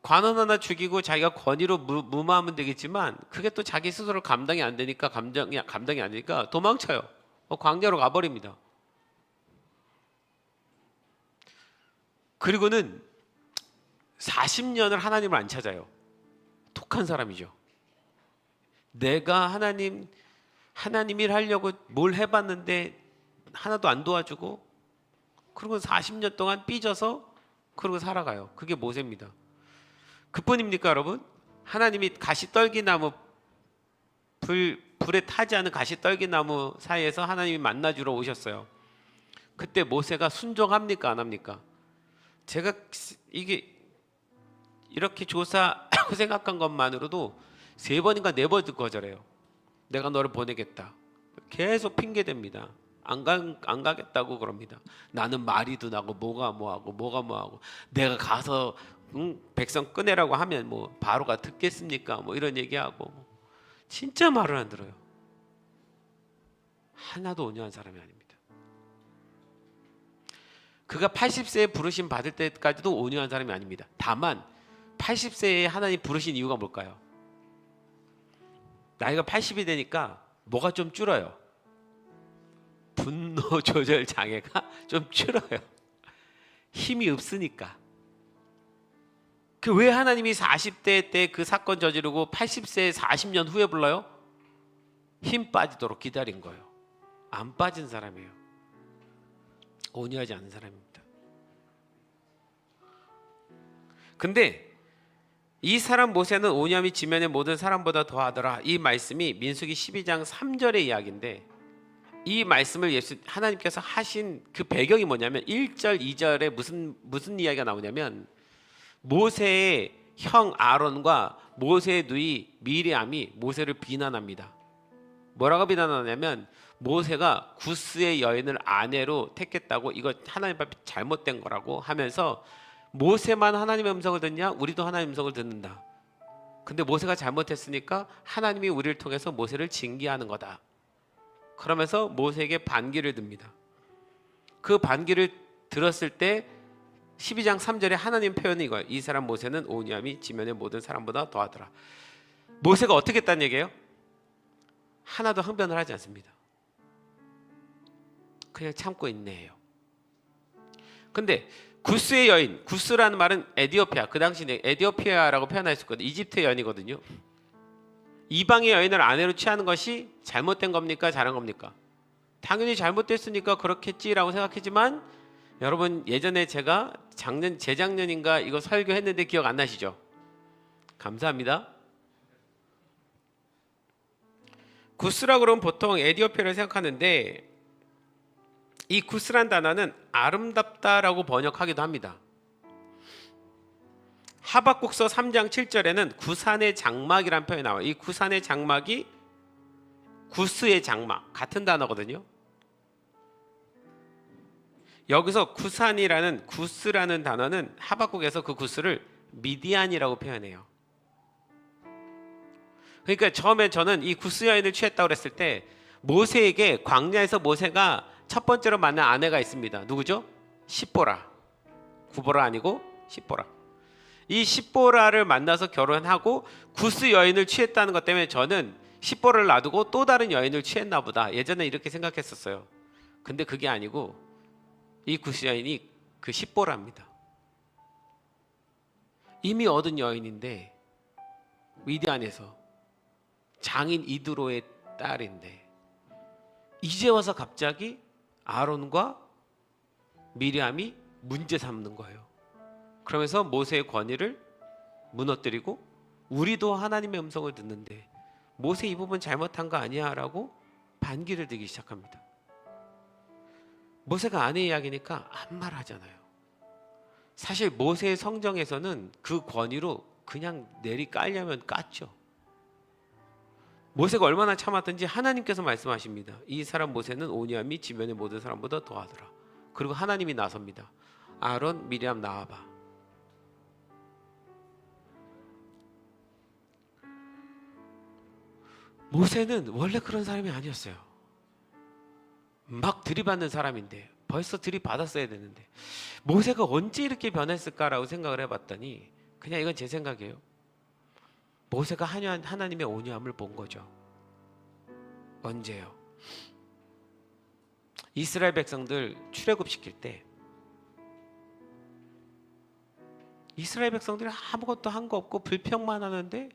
관원 하나 죽이고 자기가 권위로 무마하면 되겠지만 그게 또 자기 스스로 감당이 안 되니까 감당이 안 되니까 도망쳐요. 광야로 가버립니다. 그리고는 40년을 하나님을 안 찾아요. 독한 사람이죠. 내가 하나님 일 하려고 뭘 해봤는데 하나도 안 도와주고 그리고 40년 동안 삐져서 그러고 살아가요. 그게 모세입니다. 그뿐입니까 여러분? 하나님이 가시떨기나무 불에 타지 않은 가시떨기나무 사이에서 하나님이 만나주러 오셨어요. 그때 모세가 순종합니까 안 합니까? 제가 이게 이렇게 조사하고 생각한 것만으로도 3번인가 4번 거절해요. 내가 너를 보내겠다. 계속 핑계댑니다. 안 가겠다고 그럽니다. 나는 말이 둔하고 뭐가 뭐하고 내가 가서 백성 꺼내라고 하면 바로가 듣겠습니까? 이런 얘기하고 진짜 말을 안 들어요. 하나도 온유한 사람이 아닙니다. 그가 80세에 부르심 받을 때까지도 온유한 사람이 아닙니다. 다만 80세에 하나님 부르신 이유가 뭘까요? 나이가 80이 되니까 뭐가 좀 줄어요. 분노 조절 장애가 좀 줄어요. 힘이 없으니까. 왜 하나님이 40대 때 그 사건 저지르고 80세 40년 후에 불러요? 힘 빠지도록 기다린 거예요. 안 빠진 사람이에요. 온유하지 않은 사람입니다. 근데 이 사람 모세는 온유함이 지면의 모든 사람보다 더하더라. 이 말씀이 민수기 12장 3절의 이야기인데 이 말씀을 하나님께서 하신 그 배경이 뭐냐면 1절 2절에 무슨 이야기가 나오냐면 모세의 형 아론과 모세의 누이 미리암이 모세를 비난합니다. 뭐라고 비난하냐면 모세가 구스의 여인을 아내로 택했다고 이거 하나님 앞에 잘못된 거라고 하면서 모세만 하나님의 음성을 듣냐? 우리도 하나님의 음성을 듣는다. 근데 모세가 잘못했으니까 하나님이 우리를 통해서 모세를 징계하는 거다. 그러면서 모세에게 반기를 듭니다. 그 반기를 들었을 때 12장 3절에 하나님 표현이 이거예요. 이 사람 모세는 온유함이 지면의 모든 사람보다 더하더라. 모세가 어떻게 했다는 얘기예요? 하나도 항변을 하지 않습니다. 그냥 참고 있네요. 근데 구스의 여인, 구스라는 말은 에디오피아, 그 당시에 에디오피아라고 표현할 수 있거든요. 이집트의 여인이거든요. 이방의 여인을 아내로 취하는 것이 잘못된 겁니까? 잘한 겁니까? 당연히 잘못됐으니까 그렇겠지라고 생각했지만, 여러분 예전에 제가 재작년인가 이거 설교했는데 기억 안 나시죠? 감사합니다. 구스라고 그러면 보통 에디오피아를 생각하는데, 이 구스란 단어는 아름답다라고 번역하기도 합니다. 하박국서 3장 7절에는 구산의 장막이라는 표현이 나와요. 이 구산의 장막이 구스의 장막, 같은 단어거든요. 여기서 구산이라는, 구스라는 단어는 하박국에서 그 구스를 미디안이라고 표현해요. 그러니까 처음에 저는 이 구스 여인을 취했다고 그랬을 때, 모세에게 광야에서 모세가 첫 번째로 만난 아내가 있습니다. 누구죠? 십보라. 구보라 아니고 십보라. 이 십보라를 만나서 결혼하고 구스 여인을 취했다는 것 때문에 저는 십보라를 놔두고 또 다른 여인을 취했나 보다, 예전에 이렇게 생각했었어요. 근데 그게 아니고 이 구스 여인이 그 십보라입니다. 이미 얻은 여인인데, 미디안에서 장인 이드로의 딸인데, 이제 와서 갑자기 아론과 미리암이 문제 삼는 거예요. 그러면서 모세의 권위를 무너뜨리고, 우리도 하나님의 음성을 듣는데 모세 이 부분 잘못한 거 아니야? 라고 반기를 들기 시작합니다. 모세가 아내 이야기니까 아무 말 하잖아요. 사실 모세의 성정에서는 그 권위로 그냥 내리 깔려면 깠죠. 모세가 얼마나 참았든지 하나님께서 말씀하십니다. 이 사람 모세는 온유함이 지면의 모든 사람보다 더하더라. 그리고 하나님이 나섭니다. 아론, 미리암 나와봐. 모세는 원래 그런 사람이 아니었어요. 막 들이받는 사람인데, 벌써 들이받았어야 되는데 모세가 언제 이렇게 변했을까라고 생각을 해봤더니, 그냥 이건 제 생각이에요. 모세가 하나님의 온유함을 본 거죠. 언제요? 이스라엘 백성들 출애굽시킬 때, 이스라엘 백성들이 아무것도 한 거 없고 불평만 하는데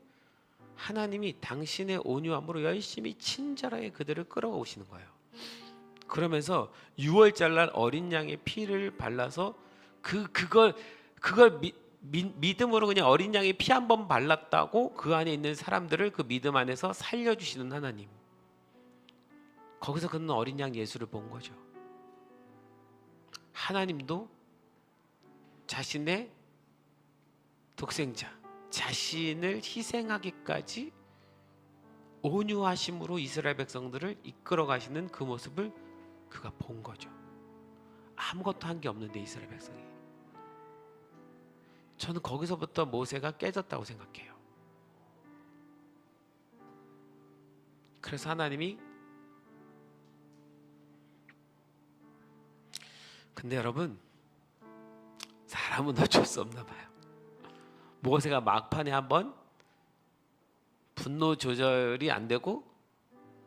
하나님이 당신의 온유함으로 열심히 친절하게 그들을 끌어오시는 거예요. 그러면서 6월절 날 어린 양의 피를 발라서 그걸 믿음으로, 그냥 어린 양의 피 한 번 발랐다고 그 안에 있는 사람들을 그 믿음 안에서 살려주시는 하나님. 거기서 그는 어린 양 예수를 본 거죠. 하나님도 자신의 독생자, 자신을 희생하기까지 온유하심으로 이스라엘 백성들을 이끌어 가시는 그 모습을 그가 본 거죠. 아무것도 한 게 없는데 이스라엘 백성이. 저는 거기서부터 모세가 깨졌다고 생각해요. 그래서 하나님이, 근데 여러분, 사람은 어쩔 수 없나 봐요. 모세가 막판에 한번 분노 조절이 안 되고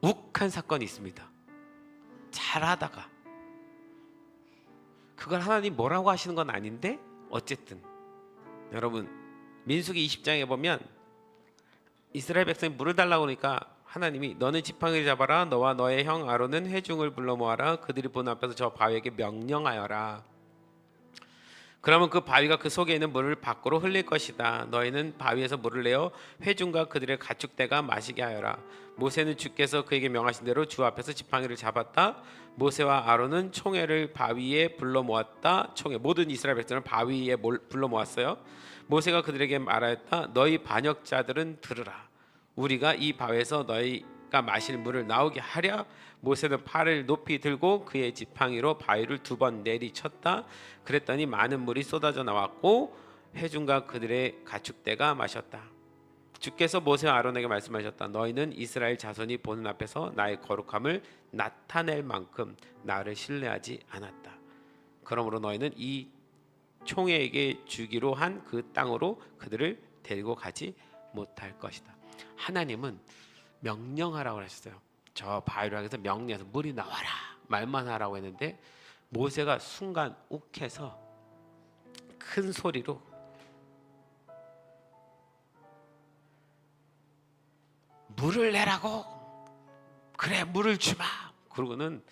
욱한 사건이 있습니다. 잘하다가, 그걸 하나님 뭐라고 하시는 건 아닌데 어쨌든, 여러분 민수기 20장에 보면 이스라엘 백성이 물을 달라고 하니까 하나님이 너는 지팡이를 잡아라, 너와 너의 형 아론은 회중을 불러 모아라, 그들이 보는 앞에서 저 바위에게 명령하여라. 그러면 그 바위가 그 속에 있는 물을 밖으로 흘릴 것이다. 너희는 바위에서 물을 내어 회중과 그들의 가축대가 마시게 하여라. 모세는 주께서 그에게 명하신 대로 주 앞에서 지팡이를 잡았다. 모세와 아론은 총회를 바위에 불러 모았다. 모든 이스라엘 백성을 바위에 불러 모았어요. 모세가 그들에게 말하였다. 너희 반역자들은 들으라. 우리가 이 바위에서 너희가 마실 물을 나오게 하랴. 모세는 팔을 높이 들고 그의 지팡이로 바위를 2번 내리쳤다. 그랬더니 많은 물이 쏟아져 나왔고 회중과 그들의 가축대가 마셨다. 주께서 모세와 아론에게 말씀하셨다. 너희는 이스라엘 자손이 보는 앞에서 나의 거룩함을 나타낼 만큼 나를 신뢰하지 않았다. 그러므로 너희는 이 총회에게 주기로 한 그 땅으로 그들을 데리고 가지 못할 것이다. 하나님은 명령하라고 하셨어요. 저 바위로 향해서 명령해서 물이 나와라 말만 하라고 했는데 모세가 순간 욱해서 큰 소리로 물을 내라고, 그래 물을 주마. 그러고는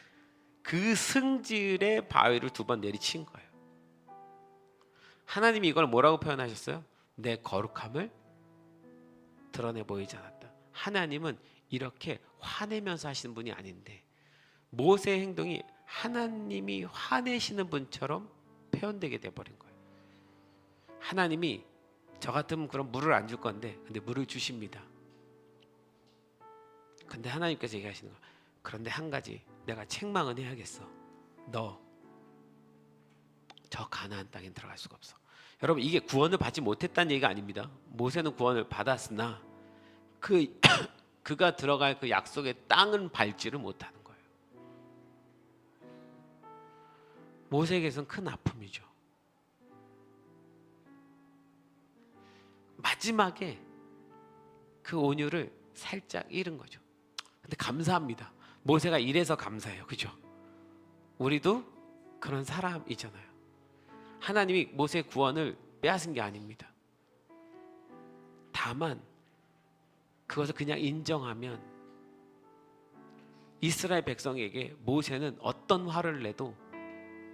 그 승질의 바위를 2번 내리친 거예요. 하나님이 이걸 뭐라고 표현하셨어요? 내 거룩함을 드러내 보이지 않았다. 하나님은 이렇게 화내면서 하시는 분이 아닌데 모세의 행동이 하나님이 화내시는 분처럼 표현되게 돼버린 거예요. 하나님이 저 같으면 그럼 물을 안 줄 건데 근데 물을 주십니다. 근데 하나님께서 얘기하시는 거야. 그런데 한 가지 내가 책망은 해야겠어. 너 저 가나안 땅에 들어갈 수가 없어. 여러분 이게 구원을 받지 못했다는 얘기가 아닙니다. 모세는 구원을 받았으나 그가 들어갈 그 약속의 땅은 밟지를 못하는 거예요. 모세에게서는 큰 아픔이죠. 마지막에 그 온유를 살짝 잃은 거죠. 근데 감사합니다. 모세가 이래서 감사해요. 그죠? 우리도 그런 사람이잖아요. 하나님이 모세의 구원을 빼앗은 게 아닙니다. 다만 그것을 그냥 인정하면 이스라엘 백성에게 모세는 어떤 화를 내도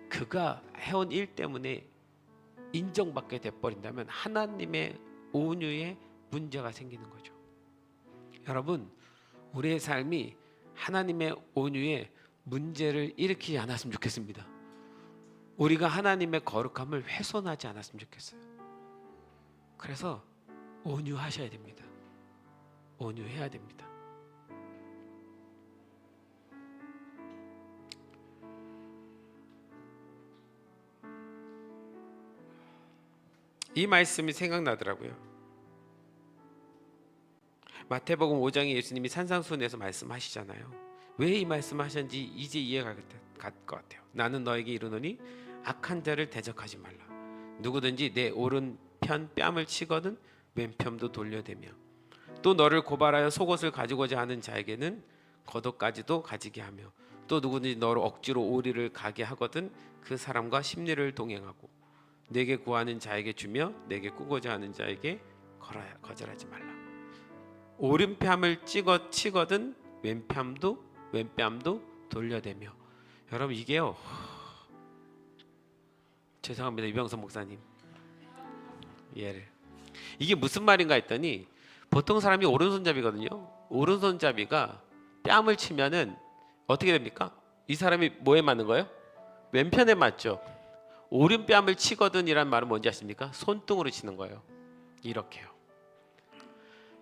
그가 해온 일 때문에 인정받게 돼버린다면 하나님의 온유에 문제가 생기는 거죠. 여러분 우리의 삶이 하나님의 온유에 문제를 일으키지 않았으면 좋겠습니다. 우리가 하나님의 거룩함을 훼손하지 않았으면 좋겠어요. 그래서 온유하셔야 됩니다. 온유해야 됩니다. 이 말씀이 생각나더라고요. 마태복음 5장에 예수님이 산상수훈에서 말씀하시잖아요. 왜 이 말씀을 하셨는지 이제 이해가 갈 것 같아요. 나는 너에게 이르노니 악한 자를 대적하지 말라. 누구든지 내 오른편 뺨을 치거든 왼편도 돌려대며 또 너를 고발하여 속옷을 가지고자 하는 자에게는 겉옷까지도 가지게 하며 또 누구든지 너를 억지로 오리를 가게 하거든 그 사람과 심리를 동행하고 내게 구하는 자에게 주며 내게 꾸고자 하는 자에게 거절하지 말라. 오른뺨을 치거든 왼뺨도 돌려대며. 여러분 이게요, 죄송합니다 유병선 목사님, 이게 무슨 말인가 했더니 보통 사람이 오른손잡이거든요. 오른손잡이가 뺨을 치면은 어떻게 됩니까? 이 사람이 뭐에 맞는 거예요? 왼편에 맞죠. 오른뺨을 치거든 이란 말은 뭔지 아십니까? 손등으로 치는 거예요. 이렇게요.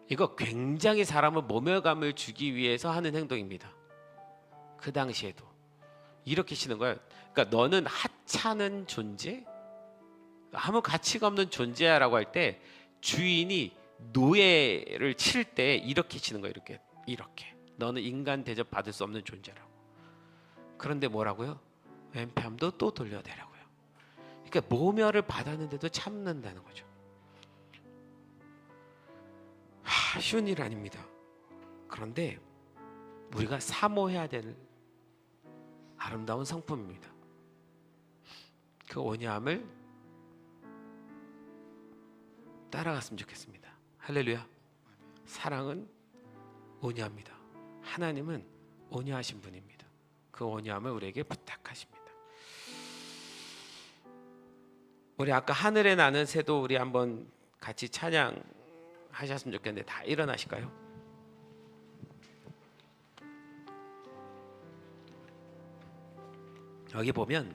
이거 굉장히 사람을 모멸감을 주기 위해서 하는 행동입니다. 그 당시에도 이렇게 치는 거예요. 그러니까 너는 하찮은 존재, 아무 가치가 없는 존재야라고 할 때 주인이 노예를 칠 때 이렇게 치는 거예요. 이렇게 너는 인간 대접 받을 수 없는 존재라고. 그런데 뭐라고요? 왼편도 또 돌려대라고요. 그러니까 모멸을 받았는데도 참는다는 거죠. 쉬운 일 아닙니다. 그런데 우리가 사모해야 되는 아름다운 성품입니다. 그 온유함을 따라갔으면 좋겠습니다. 할렐루야. 사랑은 온유합니다. 하나님은 온유하신 분입니다. 그 온유함을 우리에게 부탁하십니다. 우리 아까 하늘에 나는 새도 우리 한번 같이 찬양하셨으면 좋겠는데 다 일어나실까요? 여기 보면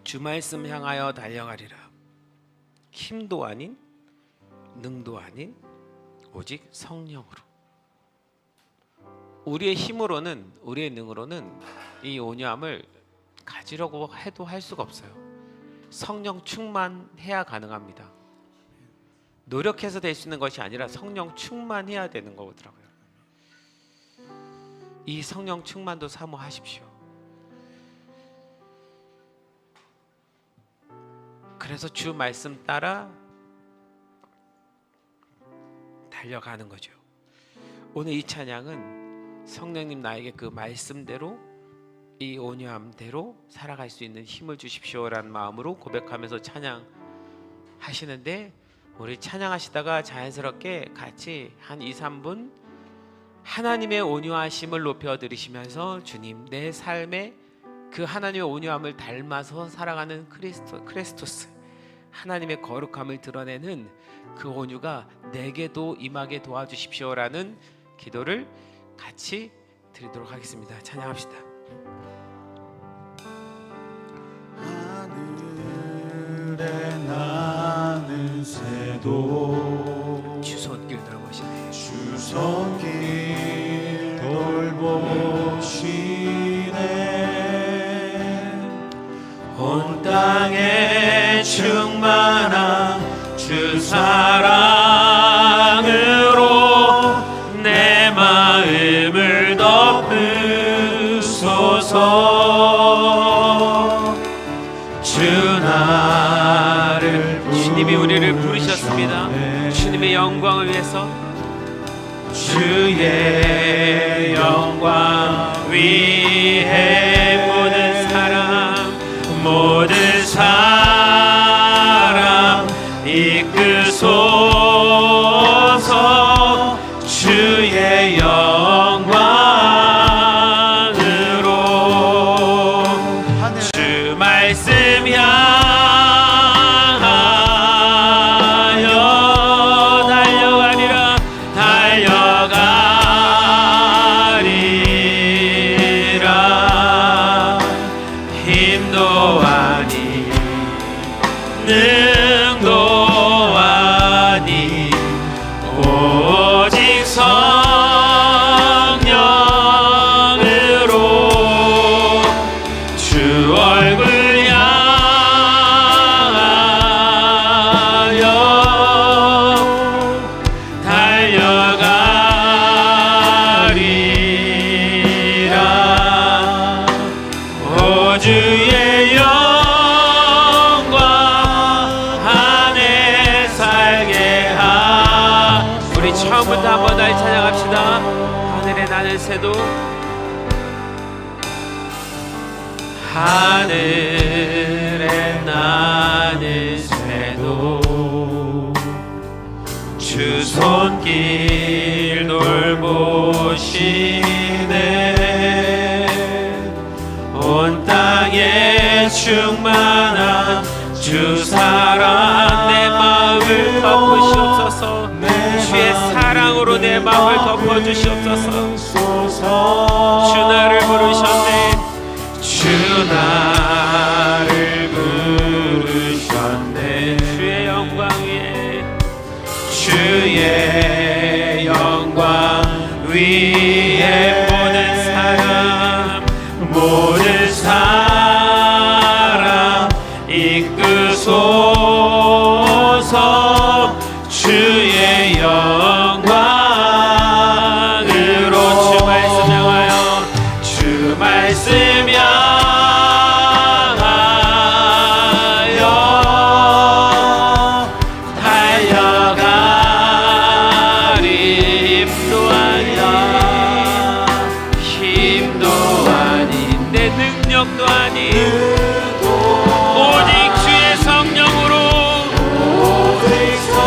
주 말씀 향하여 달려가리라. 힘도 아닌 능도 아닌 오직 성령으로. 우리의 힘으로는, 우리의 능으로는 이 온유함을 가지려고 해도 할 수가 없어요. 성령 충만해야 가능합니다. 노력해서 될 수 있는 것이 아니라 성령 충만해야 되는 거더라고요. 이 성령 충만도 사모하십시오. 그래서 주 말씀 따라 달려가는 거죠. 오늘 이 찬양은 성령님 나에게 그 말씀대로 이 온유함대로 살아갈 수 있는 힘을 주십시오라는 마음으로 고백하면서 찬양하시는데, 우리 찬양하시다가 자연스럽게 같이 한 2, 3분 하나님의 온유하심을 높여 드리시면서 주님, 내 삶에 그 하나님의 온유함을 닮아서 살아가는 크리스토스, 하나님의 거룩함을 드러내는 그 온유가 내게도 임하게 도와주십시오라는 기도를 같이 드리도록 하겠습니다. 찬양합시다. 하늘에 나는 새도 주 손길 돌보시네. 주 손길 돌보시네. 온 땅에 충만한 주 사랑으로 내 마음을 덮으소서. 주 나를 주님이 우리를 부르셨습니다. 주님의 영광을 위해서, 주의 영광 위해 모든 사람 이끄소서. 주의 영광으로 주 말씀 향하여 달려가리라. 힘도 아니 능도 아니 오직 성령으로 주 얼굴 향하여 달려가리라. 오 주의 영광 안에 살게 하. 우리 처음부터 한번 다시 찬양합시다. 하늘에 나는 새도, 하늘에 나는 새도 주 손길 돌보시네. 온 땅에 충만한 주 사랑 내 마음을 덮으시옵소서. 주의 사랑으로 내 마음을 덮어주시옵소서. 주 나를 부르셨네. 주 나를 부르셨네. 주의 영광 위에, 주의 영광 위에 모든 사람 이끄소서. 주의 영광으로 주 말씀 향하여 주 말씀 향하여 달려가리. 힘도 아닌 내 능력도 아닌 오직 주의 성령으로,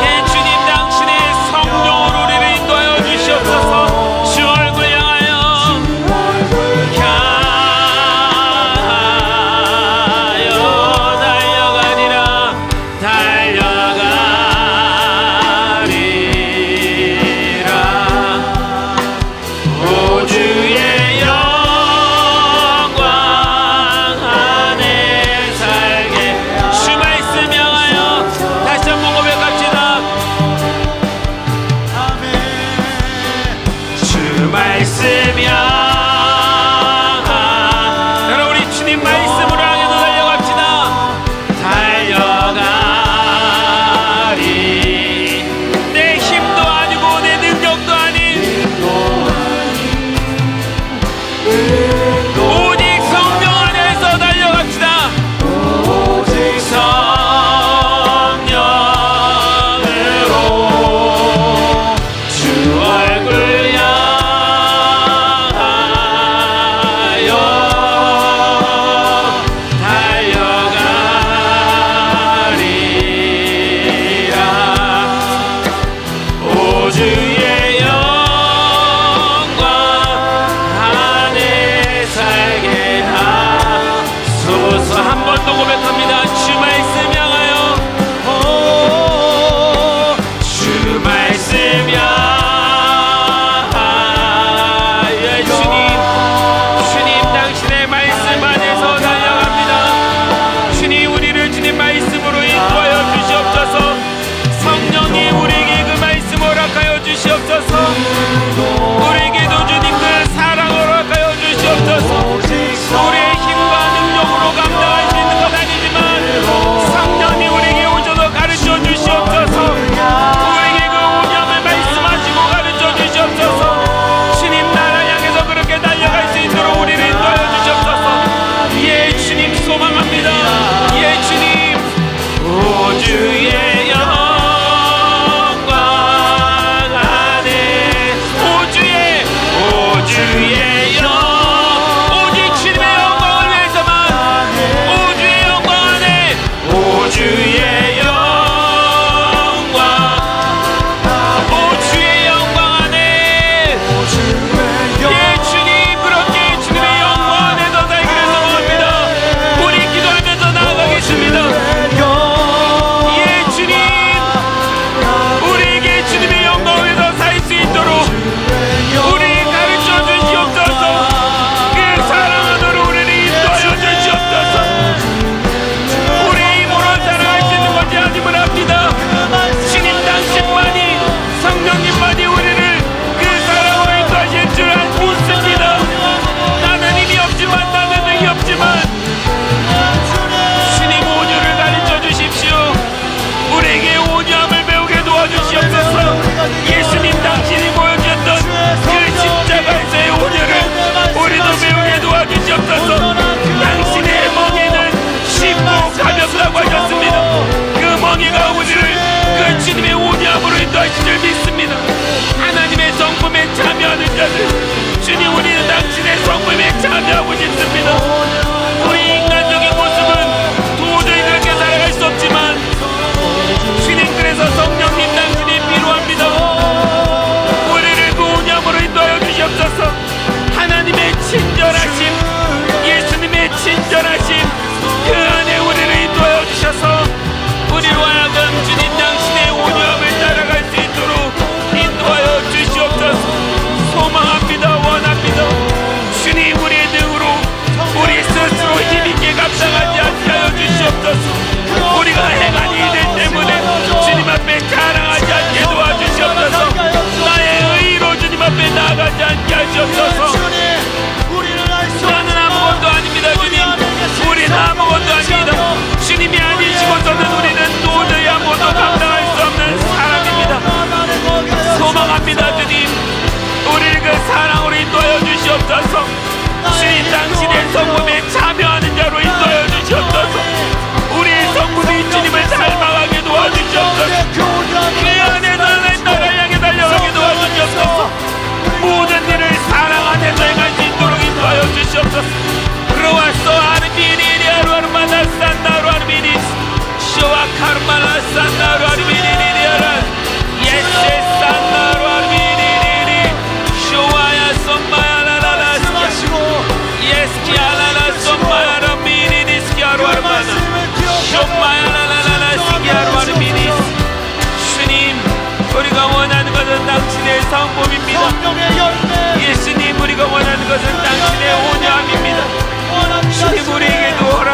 예 주님 당신의 성령으로 우리를 인도하여 주시옵소서. 주 얼굴 향하여 달려가리라. 오 주의 영광 안에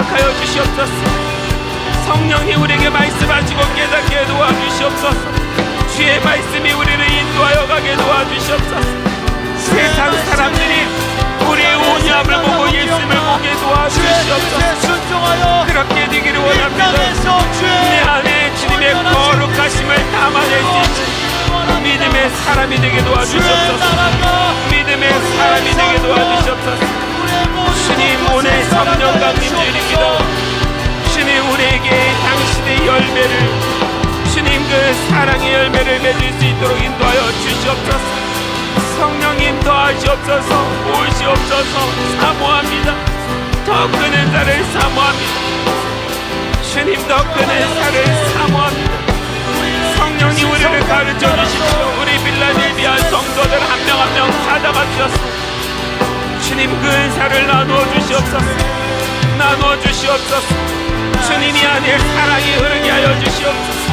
허락하여 주시옵소서. 성령님 우리에게 말씀하시고 깨닫게 도와주시옵소서. 주의 말씀이 우리를 인도하여 가게 도와주시옵소서. 세상 사람들이 우리의 온유함을 보고 예수님을 보게 도와주시옵소서. 그렇게 되기를 원합니다. 내 안에 주님의 거룩하심을 담아낼 수 있는 믿음의 사람이 되게 도와주시옵소서. 믿음의 사람이 되게 도와주시옵소서. 주님 오늘 성령 강림 드립니다. 주님 우리에게 당신의 열매를, 주님 그 사랑의 열매를 맺을 수 있도록 인도하여 주시옵소서. 성령님 더하시옵소서. 오시옵소서. 사모합니다. 더 큰 은사를 사모합니다. 주님 더 큰 은사를 사모합니다. 성령님 우리를 가르쳐 주시고 우리 빌라델비아 성도들 한 명 한 명 찾아가 주셨소. 주님 그 은사를 나누어 주시옵소서. 나누어 주시옵소서. 주님이 안에 사랑이 흐르게 하여 주시옵소서.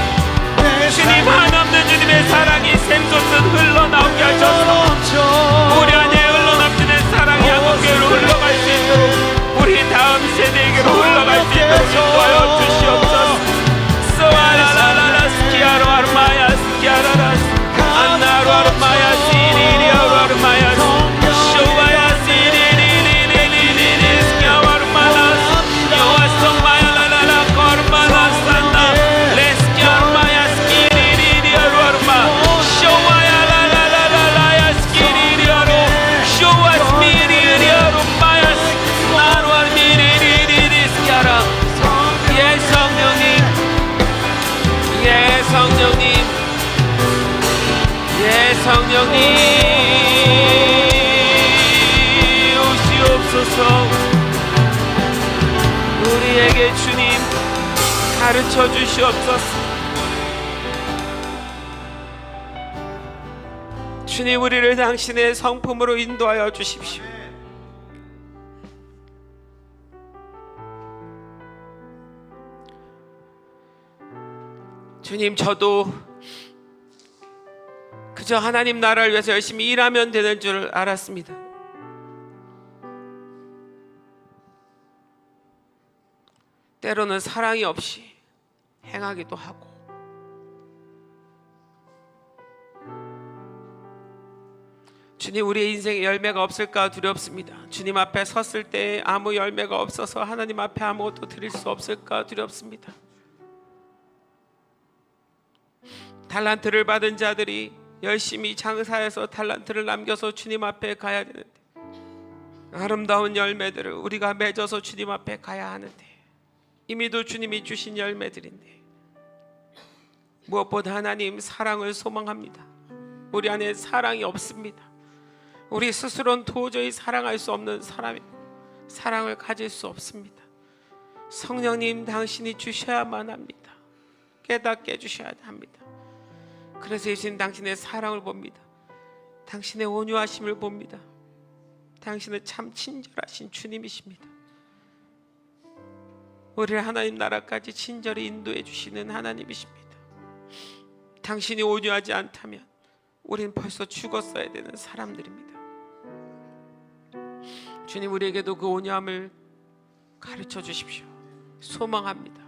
주님 한없는 주님의 사랑이 샘솟듯 흘러나오게 하셔서 우리 안에 흘러넘치는 사랑이 한국교회로 흘러갈 수 있도록 우리 다음 세대에게로 흘러갈 수 있도록 인도하여 주시옵소서. 스와라라라라 스키아로 아르마야 스키아라라스 안나로 아르마야 시리리아로 아르마야 쇼와야 시리리리리리리 스키아로 아르마라스 요아성 마야라라라 거르마라 산나 레스키아로 마야 스키리리리아로 아르마 쇼와야 라라라라야 스키리리아로 쇼와 스미리리아로 마야 나로 아르미리리리리 스키아라. 예 성령님, 예 성령님, 예 성령님 오시옵소서. 우리에게 주님 가르쳐 주시옵소서. 주님 우리를 당신의 성품으로 인도하여 주십시오. 주님 저도 그저 하나님 나라를 위해서 열심히 일하면 되는 줄 알았습니다. 때로는 사랑이 없이 행하기도 하고 주님 우리의 인생에 열매가 없을까 두렵습니다. 주님 앞에 섰을 때 아무 열매가 없어서 하나님 앞에 아무것도 드릴 수 없을까 두렵습니다. 달란트를 받은 자들이 열심히 장사해서 달란트를 남겨서 주님 앞에 가야 되는데 아름다운 열매들을 우리가 맺어서 주님 앞에 가야 하는데 이미도 주님이 주신 열매들인데 무엇보다 하나님 사랑을 소망합니다. 우리 안에 사랑이 없습니다. 우리 스스로는 도저히 사랑할 수 없는 사람이고 사랑을 가질 수 없습니다. 성령님 당신이 주셔야만 합니다. 깨닫게 해주셔야 합니다. 그래서 예수님 당신의 사랑을 봅니다. 당신의 온유하심을 봅니다. 당신은 참 친절하신 주님이십니다. 우리를 하나님 나라까지 친절히 인도해 주시는 하나님이십니다. 당신이 온유하지 않다면 우리는 벌써 죽었어야 되는 사람들입니다. 주님 우리에게도 그 온유함을 가르쳐 주십시오. 소망합니다.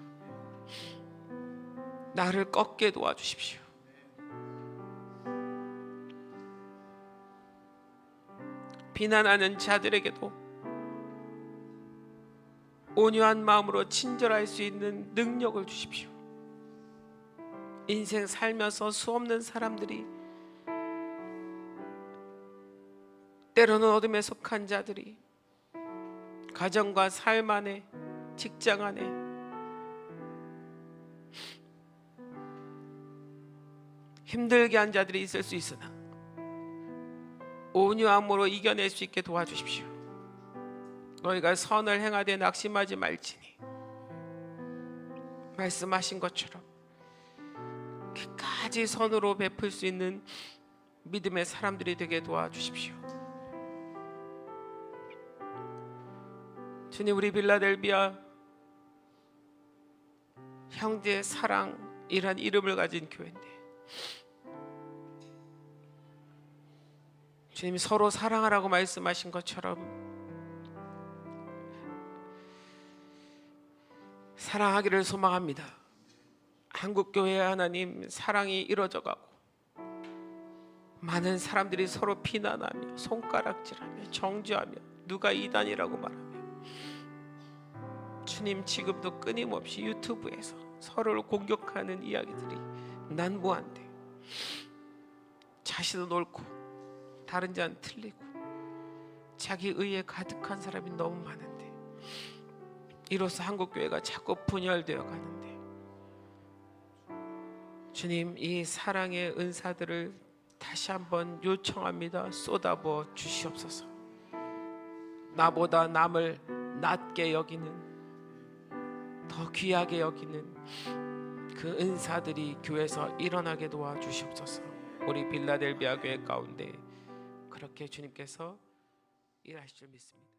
나를 꺾게 도와주십시오. 비난하는 자들에게도 온유한 마음으로 친절할 수 있는 능력을 주십시오. 인생 살면서 수없는 사람들이 때로는 어둠에 속한 자들이 가정과 삶 안에 직장 안에 힘들게 한 자들이 있을 수 있으나 온유함으로 이겨낼 수 있게 도와주십시오. 너희가 선을 행하되 낙심하지 말지니 말씀하신 것처럼 끝까지 선으로 베풀 수 있는 믿음의 사람들이 되게 도와주십시오. 주님 우리 빌라델비아 형제 사랑이란 이름을 가진 교회인데 주님이 서로 사랑하라고 말씀하신 것처럼 사랑하기를 소망합니다. 한국교회 하나님 사랑이 이루어져가고 많은 사람들이 서로 비난하며 손가락질하며 정죄하며 누가 이단이라고 말하며 주님 지금도 끊임없이 유튜브에서 서로를 공격하는 이야기들이 난무한데 자신은 옳고 다른 자는 틀리고 자기 의에 가득한 사람이 너무 많은데 이로써 한국교회가 자꾸 분열되어 가는데 주님 이 사랑의 은사들을 다시 한번 요청합니다. 쏟아부어 주시옵소서. 나보다 남을 낮게 여기는 더 귀하게 여기는 그 은사들이 교회에서 일어나게 도와주시옵소서. 우리 빌라델비아 교회 가운데 그렇게 주님께서 일하실 줄 믿습니다.